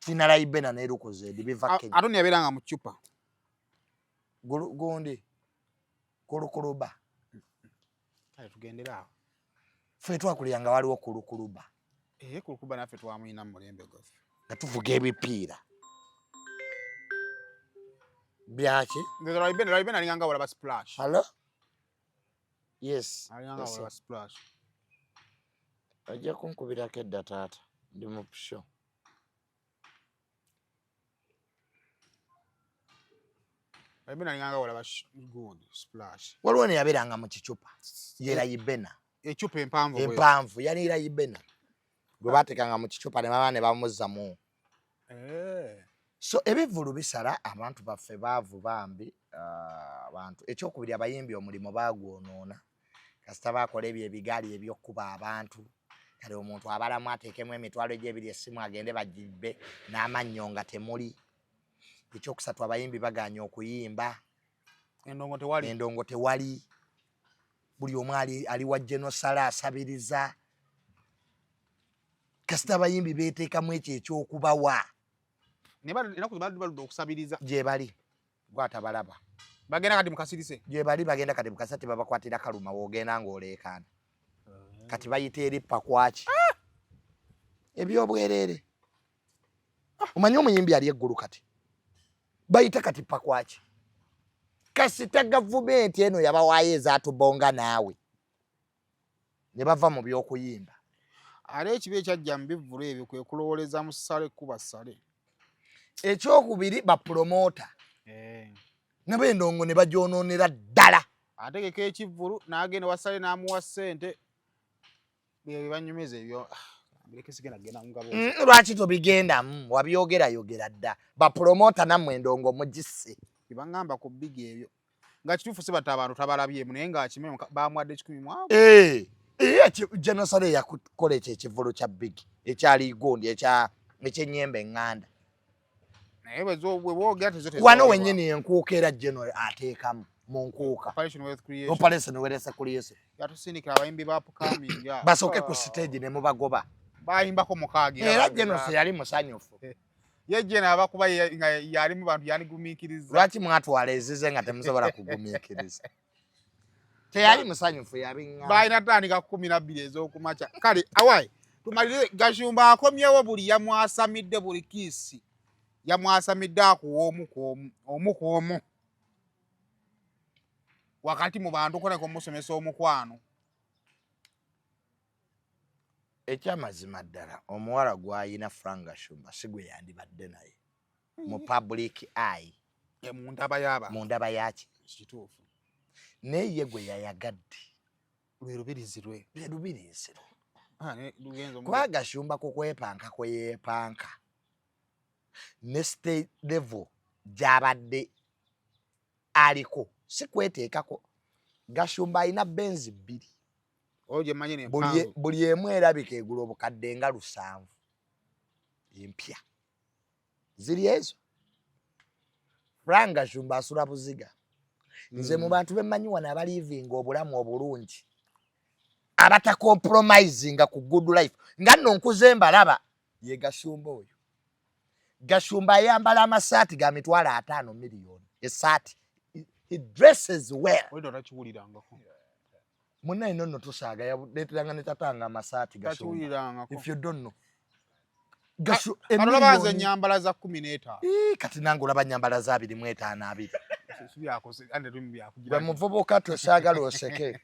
fina layibena ne lukozeedi biva Kenya atoni yabeeranga mu cupa gundi kulukuluba kale tugendera awo ffe twakulira nga waliwo kulukuluba kulukuba naffe twamuyina mu mulembe gwaffe nga tuvuga ebipiira byaki Layibena alinganga walaba splash hello yes alinganga walaba splash ajja kunkubirako edda taata ndi mu show Layibena alinganga walaba good splash waliwo ne yabeeranga mu kicupa ye Layibena ecupa empanvu yali Layibena gwe baatekanga mu kicupa ne baba ne bamuzzamu so ebivulu bisala abantu baffe baavu bambi abantu ekyokubiri abayimbi omulimo baagwonoona kasita baakola ebyo ebigaali ebyokkuba abantu kale omuntu abalamu ateekemu emitwalo egy'ebiri essimu agende bagibbe n'amannyo nga temuli ekyokusatu abayimbi baganya okuyimba endongo tewali buli omu ali wa genosala asabiriza kasita abayimbi beeteekamu ekyo ekyokubawa enaku baludde okusabiriza gye bali gwatabalaba bagenda kati mukasirise gye bali bagenda kati mukasa tebabakwatira kaluma woogenda ng'oleekaana kati bayita eri pakwaki ebyobwerere omanyi omuyimbi ali eggulu kati bayita kati pakwaki kasita gavumenti eno yabawaayo ezaatubonga naawe ne bava mu by'okuyimba ate ekibi ekyajja mu bivvulu ebyo kwe kulowooleza mu ssale kuba ssale ekyokubiri bapromota n'ab'endongo ne bagyonoonera ddala ategeka ekivvulu n'agenda wasale n'amuwa ssente banyumiza ebyo lwaki tobigendamu wabyogerayogera dda bapromota nammwe endongo mugisse bibangamba ku big ebyo nga kituufu si batta abantu tabalabyemu naye ng'akimemu bamuwadde 10 mwavu genosale yakukola ekyo ekivulu kya big ekyali gundi ekyenyembe eŋŋanda naye bweboogera wano wennyini enkuuka era geno ateekamu mu nkuuka operation with creation yatusindikira abayimbi ba upcoming basooke ku stage ne mubagoba bayimbako mukaagira era genose yali musanyufu ye jena abakuba yali mu bantu yanigumiikiriza lwaki mwatwala ezize nga temusobola kugumiikiriza teyali musanyufu yabiŋŋamba balina tandika 12 ez'okumakya kale awaye tumalire Gashumba akomyewo buli yamwasamidde buli kiisi yamwasamidde akuwa omu ku omu wakati mu bantu koleko musomesa omukwano ekyamazima ddala omuwala gwayina Frank Gashumba si gwe yandibadde naye mu public eye mu ndaba yaki kituufu naye ye gwe yayagadde lwe lubirizi lwe kuba Gashumba kukwepanka kwe yeepanka ne state level gy'abadde aliko si kweteekako. Gashumba alina benzi 2. Oje manye ne buli emu erabika egula obukadde nga 7 empya. Ziri ezo. Frank Gashumba asula buziga. Nze mu bantu bemmanyi wano abalivinga obulamu obulungi. Abata compromising ku good life. Nga nno nkuze mbalaba ye Gashumba oyo. Gashumba yambala amasaati ga mitwalo 5 miliyoni. Esaati. He dresses well. Oyo takiwulirangako. Munna ino nno tusaaga yabuleeteranga ne tatanga amasaati Gashumba. If you don't know. Alaba nyambala za 15. Kati nange olaba nyambala za 25. Sibyakose ande tumbyako. Gwe muvubuka tosaagala oseke.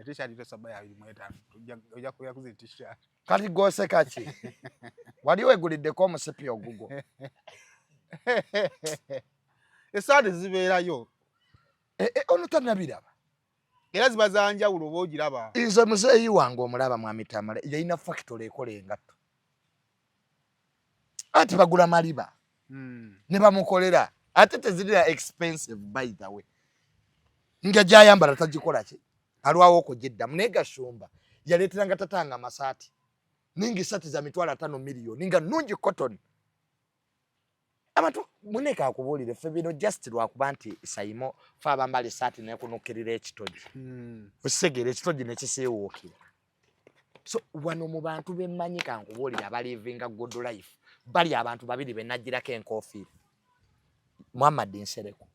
T-shirt tosaba ya 25. Ojja kuyakuza t-shirt. Kati goseka ki? Wali weguliddeko omusipi ogugo. Esaade zibeerayo. Ono tanabiraba. Era ziba za njawulo oba ogiraba. Nze muzeeyi wange omulaba Mwami Tamale yalina factory ekola engatto. Ati bagula maliba. Ne bamukolera. Ate tezirira expensive by the way. Nga gyayambala tagikola ki? Alwawo okugiddamu. Naye Gashumba yaleeteranga tatanga amasaati. Ningi sati za mitwalo 5 miliyoni. Nga nungi cotton. Abantu muneka akubuulire ffe bino just lwakuba nti Saimo fe abambala esaati nekunukirira ekitogi. Osegera ekitogi nekisiiwuukira. So wano mu bantu bemmanyi kankubuulire abalivinga good life. Bali abantu babiri benagirako enkofiira. Muhammad Nsereko.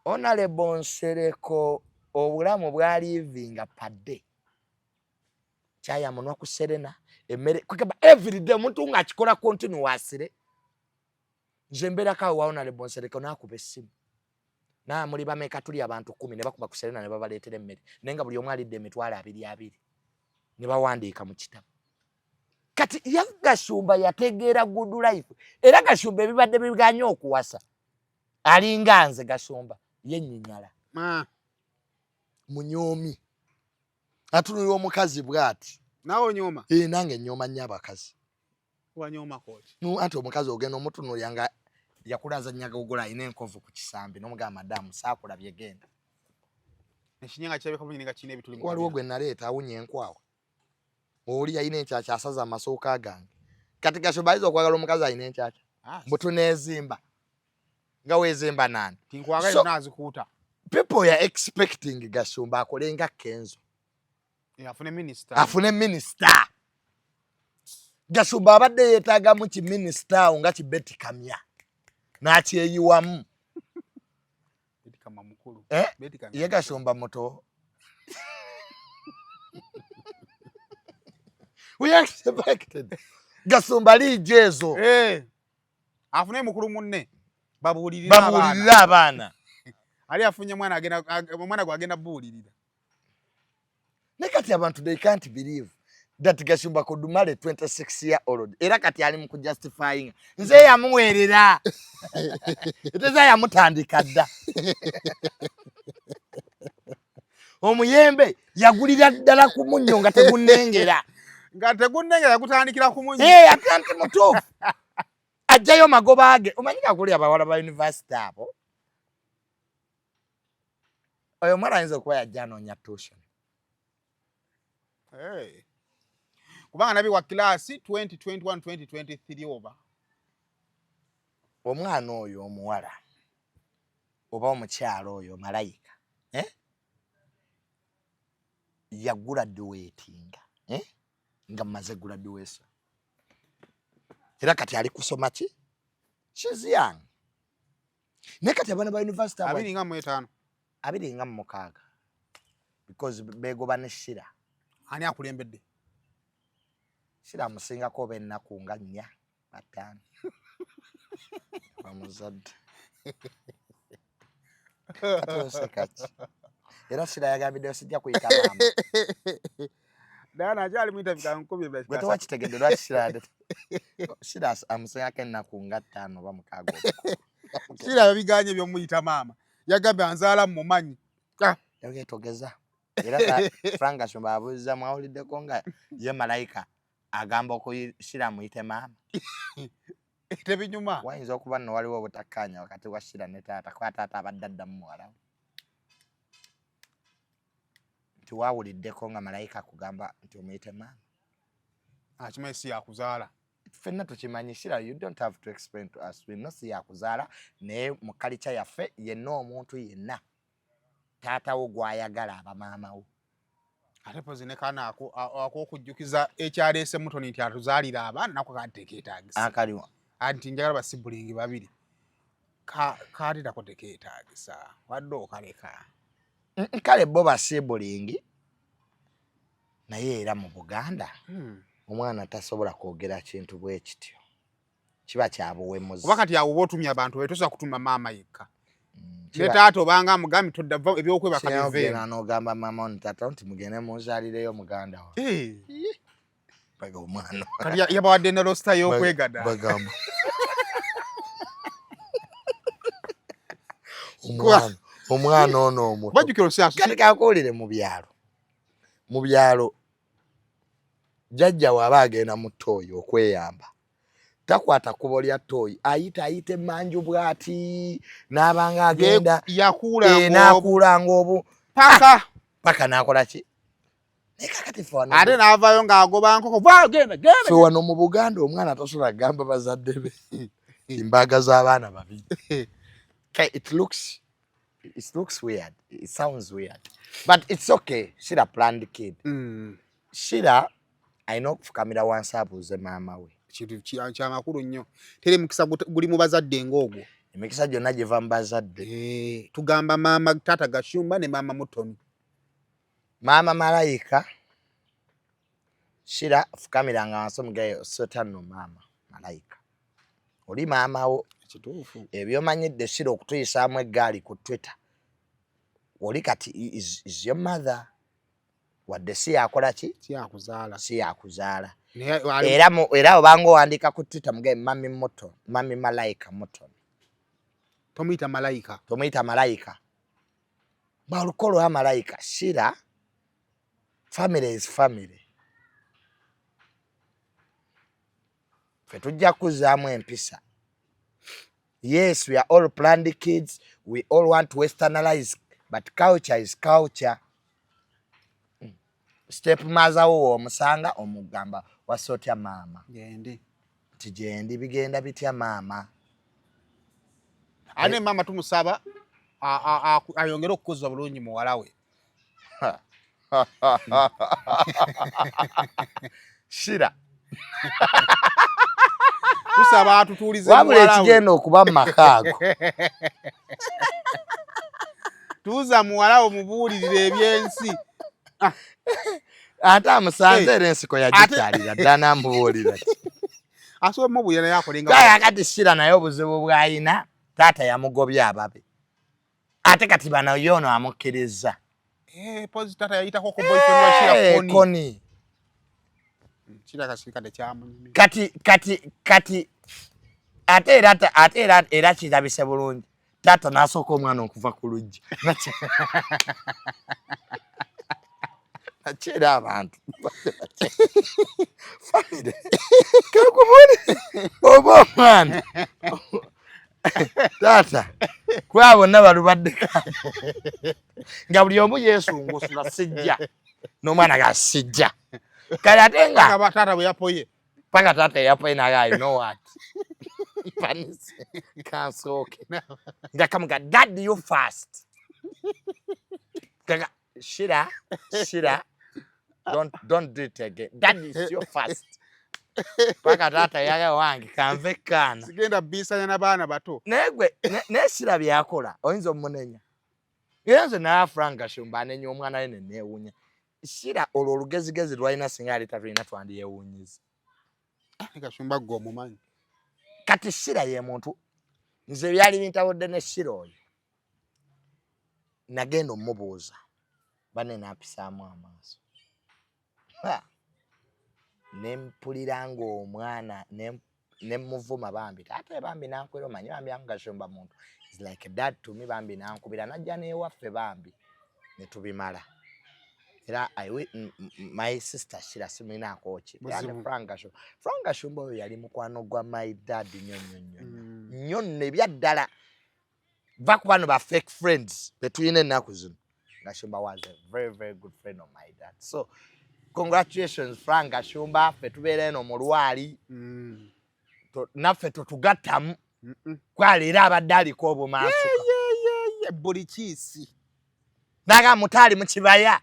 Honorable Nsereko obulamu bwalivinga padde. Chaya munwa ku Serena. Emere kugamba every day omuntu nga akikola continuously. Nze mbeera kawe wa Honorable Nsereko nakuba essimu. Na muli bameka tuli abantu 10 ne bakuba ku Serena ne babaleetera emmere. Nenga buli omu alidde emitwalo 2 ne bawandiika mu kitabo. Kati ya Gashumba yategeera good life. Era Gashumba ebibadde biganya okuwasa. Alinga nze Gashumba yenyinyala. Munyomi. Atunulira omukazi bwati. Nawo nyoma. Nange nyoma nnyo abakazi. Wanyoma kochi. Anti omukazi ogenda omutunulira nga yakulaza nnyaga ogola ine enkovu ku kisambi n'omugamba madamu saakula byegenda. Ekinyanga kyabeka mu nyinga kine bituli mu. Waliwo gwe naleeta awunye enkwawa. Oli yayina enkyakya asaza amasooka gange. Kati Gashumba ayinza okwagala omukazi ayina enkyakya. Mbutu neezimba. Nga weezimba nani? Tinkwagala nazikuuta. People are expecting Gashumba akolenga Kenzo. Afune minister. Afune minister. Gashumba abadde yeetaaga mu ki minister nga ki Betty Kamya. N'akyeyiwamu. Betty Kamya mukulu. Betty Kamya. Ye Gashumba muto. We expected. Gashumba lijezo. Afune mukulu munne. Babuulirira abaana. Ali afunye mwana gwagenda buulirira. Nekati abantu they can't believe that Gashumba could marry 26-year-old. Era kati ali mu justifying. Nze yamuwerera. Eteza yamutandika dda. Omuyembe yagulira ddala ku munnyo nga tegunnengera. Nga tegunnengera kutandikira ku munnyo. Atanti mutuufu. Ajjayo magoba age. Omanyika kuli abawala ba university abo. Oyo mwana ayinza okuba yajja anoonya tuition. Kubanga nabi wa kilasi 2021-2023 oba. Omwana oyo omuwala oba omukyalo oyo malayika. Yagula duwetinga. Nga mmaze graduation. Era kati ali kusoma ki? She's young. Ne kati abana ba university abo. 25. 26. Because begoba ne Shira. Ani akulembedde? Shira musingako bennaku nga 4 5. Bamuzadde. Katose kati. Era Shira yagambidde sijja kuyita mama. Dana ajali mwita bikankubye bya. Gwe wakitegedde lwaki Shira. Shira amusingako ennaku nga 5 ba mukago. Shira biganye byo muyita mama. Yagambye anzaala mu manyi. Yagetogeza. Era Frank Gashumba abuuza mwawuliddeko nga ye malayika agamba okuyishira muyite maama. tebinyuma. Wayinza okuba nno waliwo obutakkaanya wakati wa Shira ne taata kwa taata abadde addamu muwala we. Nti waawuliddeko nga malayika akugamba nti omuyite maama. Akimanyi si yakuzaala. Ffenna tukimanyi Shira, you don't have to explain to us. We know si yakuzaala naye mu kalica yaffe yenna omuntu yenna taata wo gw'ayagala aba maama wo. Ate pozi ne kana akokujjukiza ekyaleese Mutoni nti atuzaalira abaana nako katekeetaagisa. Akaliwa. Anti njagala basibulingi babiri. Kaali nako tekeetaagisa. Wadde okaleka. Kale bo basibulingi naye era mu Buganda omwana tasobola kwogera kintu bwe kityo. Kiba kya buwemuzi. Kuba kati awo otumya abantu betosa kutuma maama yekka. Ne taata obanga mugambi todda ebyokwebaka biveera. N'ogamba maama ono taata nti mugende munzaalireyo muganda wo. Baga omwana. Kati yabawadde ne rosta y'okwegada. Bagamba. Omwana ono omuto. Bajjukira osiaso. Kati kakuwulire mu byalo. Mu byalo jjajja waba agenda mu ttooyi okweyamba. Takwata kubo lya ttooyi ayita emmanju bw'ati n'abanga agenda n'akuulanga obu paka n'akola ki? Ate n'avaayo ng'agoba nkoko genda. Ffe wano mu Buganda omwana tasobola kugamba bazadde be embaga z'abaana babiri. It looks weird. It sounds weird. But it's okay. Shira planned kid. Shira ayina okufukamira wansi abuuze maama we. Kintu kyamakulu nnyo. Tere mukisa guli mu bazadde ng'ogwo. Emikisa gyonna giva mu bazadde. Tugamba maama taata Gashumba ne maama Mutoni. Maama Malayika Shira fukamiranga wansi omugayo sota nno maama Malayika. Oli maama wo. Kituufu. Ebyomanyidde Shira okutuyisaamu eggaali ku Twitter. Oli kati is your mother. Wadde si yakola ki? Si yakuzaala. Era obanga owandiika ku Twitter mugaye mami Malayika Mutoni. Tomuyita Malayika. Tomuyita Malayika. Balukolo wa Malayika. Shira, family is family. Ffe tujja kuzzaamu empisa. Yes, we are all planned kids. We all want to westernize, but culture is culture. Step maza wo omusanga omugamba wasotya maama. Tijendi bigenda bitya maama. Ane maama tumusaba ayongera okukuza bulungi muwala we. Shira. Tusaba atutulize muwala we. Wabula ekigenda okuba mu makaago. Tuuza muwala we mubuulirire ebyensi. Ate amusanze era ensiko yagikyalira ddala n'amubuulira. Asobola mubulira naye akolenga. Kaya kati Shira naye obuzibu bw'ayina taata yamugobya ababe. Ate kati bano yono amukkiriza. Pozi taata yayitako ku boyfriend wa Shira Koni. Shira kasirika tekyamunyumira. Kati ate era kirabise bulungi. Taata n'asooka omwana okuva ku luggi. Achera abantu. Family. Kakubone. Oba mwana. Tata. Kwa bonna balubadde. Nga buli omu yeesungusula sijja. N'omwana gasijja. Kale ate nga taata bwe yapoye. Paka taata yapoye naye you know what? Panis. Kansooke. Nga kamuga dad you fast. Kaga Shira. Don't do it again. That is your first. Paka tata yaya wange kanve kana. Sigenda bisanya n'abaana bato. Negwe ne Shira byakola oyinza omunenya. Yenze na Frank Gashumba anenya omwana we neewunya. Shira olwo olugezigezi lwalina singa ali tafina twandi yeewunyiza. Gashumba ggo omumanyi. Kati Shira ye muntu nze byali bintabudde ne Shira oyo. Nagenda omubuuza. Bane napisaamu amaaso. Nempulira ng'omwana nemuvuma bambi ate bambi nankwera omanyi bambi Gashumba muntu is like a dad to me bambi nankubira najja n'ewaffe bambi ne tubimala Era my sister Shira Simina Kochi. Frank Gashumba oyo yali mukwano gwa my dad nnyo nebya ddala. Back one of our fake friends between ennaku zino. Gashumba was a very, very good friend of my dad. So congratulations Frank Gashumba ffe tubeera eno mu lwali. Naffe tutugattamu. Kwaleera abadde aliko obumansuka. Buli kiisi. Naga mutali mu kibaya.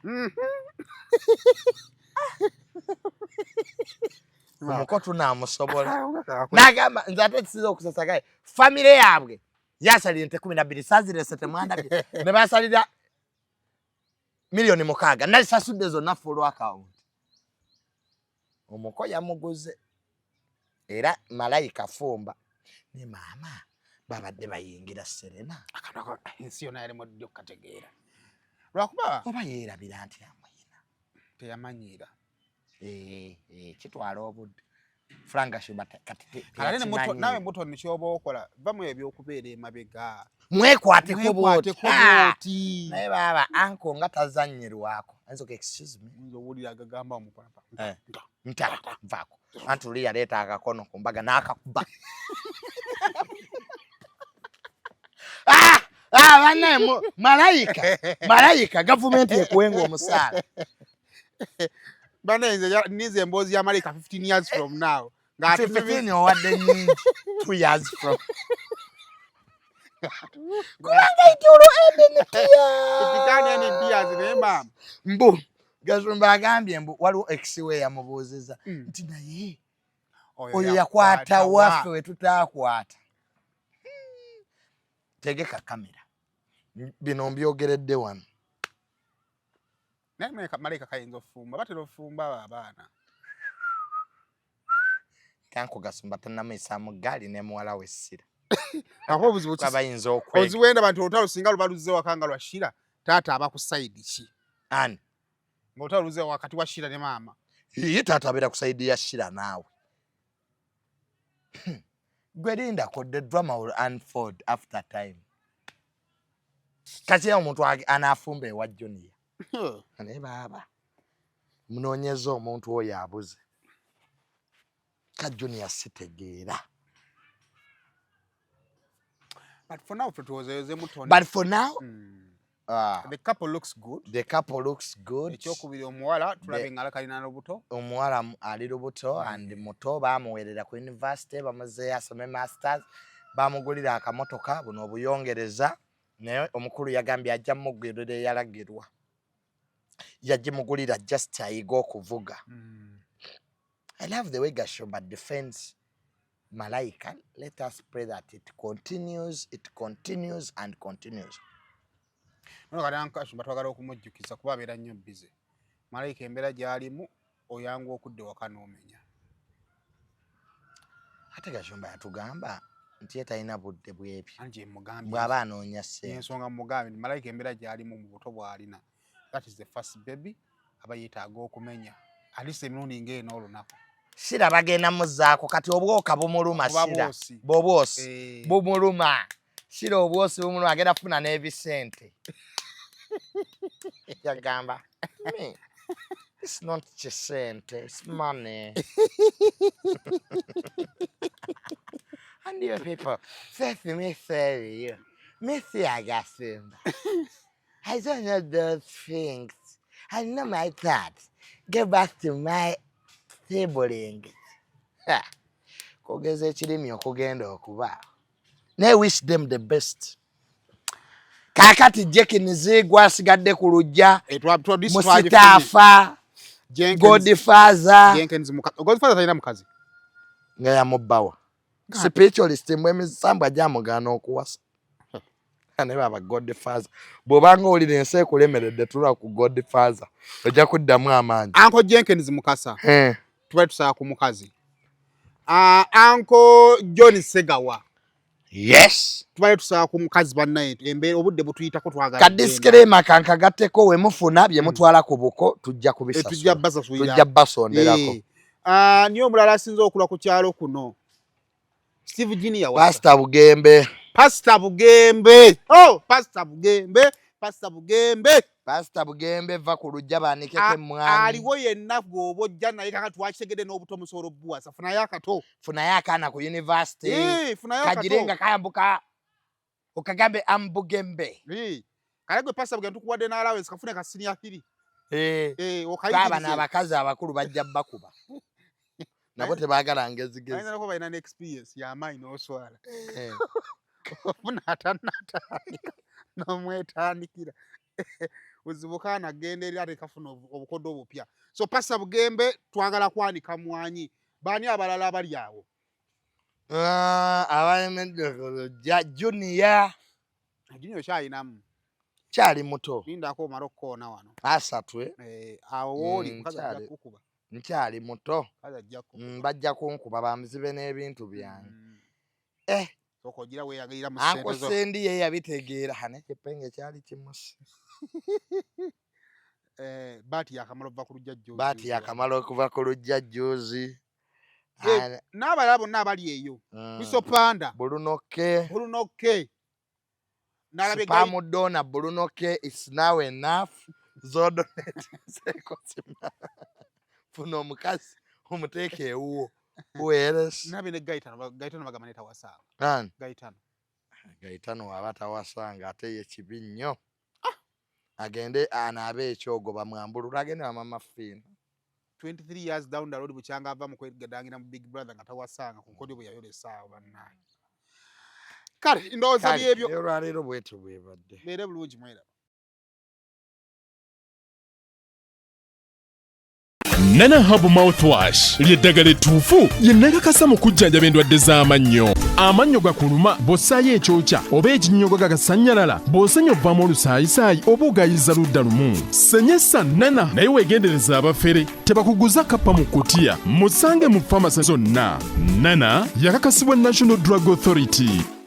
Omukotu naamusobola. Nagamba nze ate tusiza okusasagaye. Famire yaabwe yasalira ente 12 sazirese temwandabye. Ne basalira milioni 6. Nalisasudde zonna full account. Omuko yamuguze. Era malayika fumba. Ne maama babadde bayingira Serena. Akanako ensi yonna yali moddi okukategeera. Lwakuba oba yeerabira nti amuyina. Teyamanyiira. Kitwala obudde. Frank Gashumba kati. Kale nawe muto nikyoba okola bamu ebyokubeera emabega. Mwekwateko bwoti. Naye baba anko nga tazanyirwako. Anzoke excuse me. Nzowulira agagamba omukola. Nta mvako. Antuli yaleeta akakono ku mbaga n'akakuba. Bane malayika government ekuwenga omusaala. Bane nze nize emboozi ya malayika 15 years from now. Nga 15 owadde nyingi 2 years from. Kubanga itulu Tikani ene dias ne mama. Mbu Gashumba agambye mbu waliwo exiwe yamubuuziza nti naye oyo yakwata waffe we tutaakwata. Tegeka kamera. Bino mbyogeredde wano. Naye malayika kayinza ofumba batera ofumba abaana. Kanko Gashumba tannamuyisa mu ggaali ne muwala we Ssira. Aho obuzibu bayinza okwega. Oziwenda bantu olutalo singa lubaluzze wakanga lwa Shira taata aba ku side ki. Ani ng'olutalo luzze wakati wa Shira ne maama. Ye taata abeera ku side ya Shira naawe. Gwerinda ko the drama will unfold after time. Kati omuntu anafumba ewa Junior. Naye baba munoonyeza omuntu oyo abuze. Ka Junior sitegeera. But for now, the couple looks good. The couple looks good. Omuwala ali lubuto and muto bamuweerera ku university bamaze asome masters bamugulira akamotoka buno obuyongereza naye omukulu yagambye ajja mugwirira yalagirwa yagimugulira just ayiga okuvuga. I love the way Gashumba defends Malaika. Let us pray that it continues and continues. No kali Gashumba twagala okumujjukiza kuba abeera nnyo busy. Malaika embeera gy'alimu oyangu okudde waka n'omenya. Ate Gashumba yatugamba nti talina budde bwebi. Anje mugambye. Bw'aba anoonya ssente. Ensonga mugambe Malaika embeera gy'alimu mu buto bw'alina. That is the first baby aba yeetaaga okumenya. Alise emirundi ng'eno olunaku. Shira bagenda muzaako kati obwoka bumuluma Shira. Bobwosi. Bumuluma. Shira obwosi bumuluma agenda funa n'ebisente. Yagamba. Me. It's not chisente, it's money. And you people, say to me, say you. Me see I got Gashumba. I don't know those things. I know my thoughts. Get back to my sibling. Kogeza ekirimi okugenda okuba. Ne wish them the best. Kakati Jekin Zigwa asigadde ku lujja. Musitafa. Godfather. Godfather talina mukazi. Nga yamubbawa. Spiritualist emisambu ajamugaana okuwasa. Ne baba Godfather. Bw'obanga olira ensi ekulemeredde tula ku Godfather. Ojja kuddamu amaanyi. Uncle Jenkins Mukasa. Tuba tusaba ku mukazi. Uncle John Segawa. Yes. Tuba tusaba ku mukazi bannaye embeera obudde butuyitako twagala. Ka disclaimer kankagatteko we mufuna bye mutwala ku buko tujja kubisasula. Tujja basonderako. Niyo omulala asinze okula ku kyalo kuno. Steve Junior Pastor Bugembe. Pastor Bugembe. Oh, Pastor Bugembe. Pastor Bugembe. Pastor Bugembe va ku lujja banikeko emmwanyi. Aliwo yenna bw'oba ojja naye kaka twakitegedde n'obuto musobola obbuwasa. Funayo akato. Funayo akaana ku university. Funayo akato. Kagirenga kayambuka okagambe Bugembe. Kale gwe Pastor Bugembe tukuwadde n'allowance kafune ka senior 3. Baba n'abakazi abakulu bajja bakuba. Nabo tebaagala ngezigezi. Ayina nako balina experience y'amaanyi n'oswala. Ofuna atanatandika n'omwetandikira. Uzibukaana agenda eri ate kafuna obukodde obupya. So Pastor Bugembe twagala kwanika mwanyi. Baani abalala abali awo? Junior. Junior kyalinamu. Kyali muto. Lindako omala okkoona wano. Asatwe. Awo wooli mukazi ajja kukuba. Nkyali muto. Bajja kunkuba bamuzibe n'ebintu byange. Soko gira weyagalira mu ssente zo. Anko Sendi ye yabitegeera hane kipenge kyali kimusi. Baati yakamala okuva ku lujja jjoozi. Baati yakamala okuva ku lujja jjoozi. N'abalala bonna abali eyo. Bisopanda. Bruno K. Spamudona Bruno K is now enough. Zodonate. Funo omukazi omuteeke ewuwo. Weres. Nabe ne Gaitano bagamba ne tawasanga. Gaitano waba tawasanga ate ye kibi nnyo. Agende anaabe ekyogo bamwambulula agende mama fina. 23 years down the road bukyanga ava mu kwegadangira mu Big Brother nga tawasanga ku nkodyo bwe yayolesaawo bannaye. Kale ndowooza byebyo. Olwaleero bwetu bwebadde. Beere bulungi mwera. Nana Hub Mouthwash ly'eddagala ettuufu lye nakakasa mu kujjanjaba endwadde z'amannyo. Amannyo gakuluma bw'ossaayo ekyokya oba ekinnyogo gagasanyalala bw'osenya ovaamu olusaayisaayi oba ogayiza ludda lumu. Senyesa Nana naye weegendereza abafere tebakuguza kappa mu kkutiya musange mu famasi zonna. Nana yakakasibwa National Drug Authority.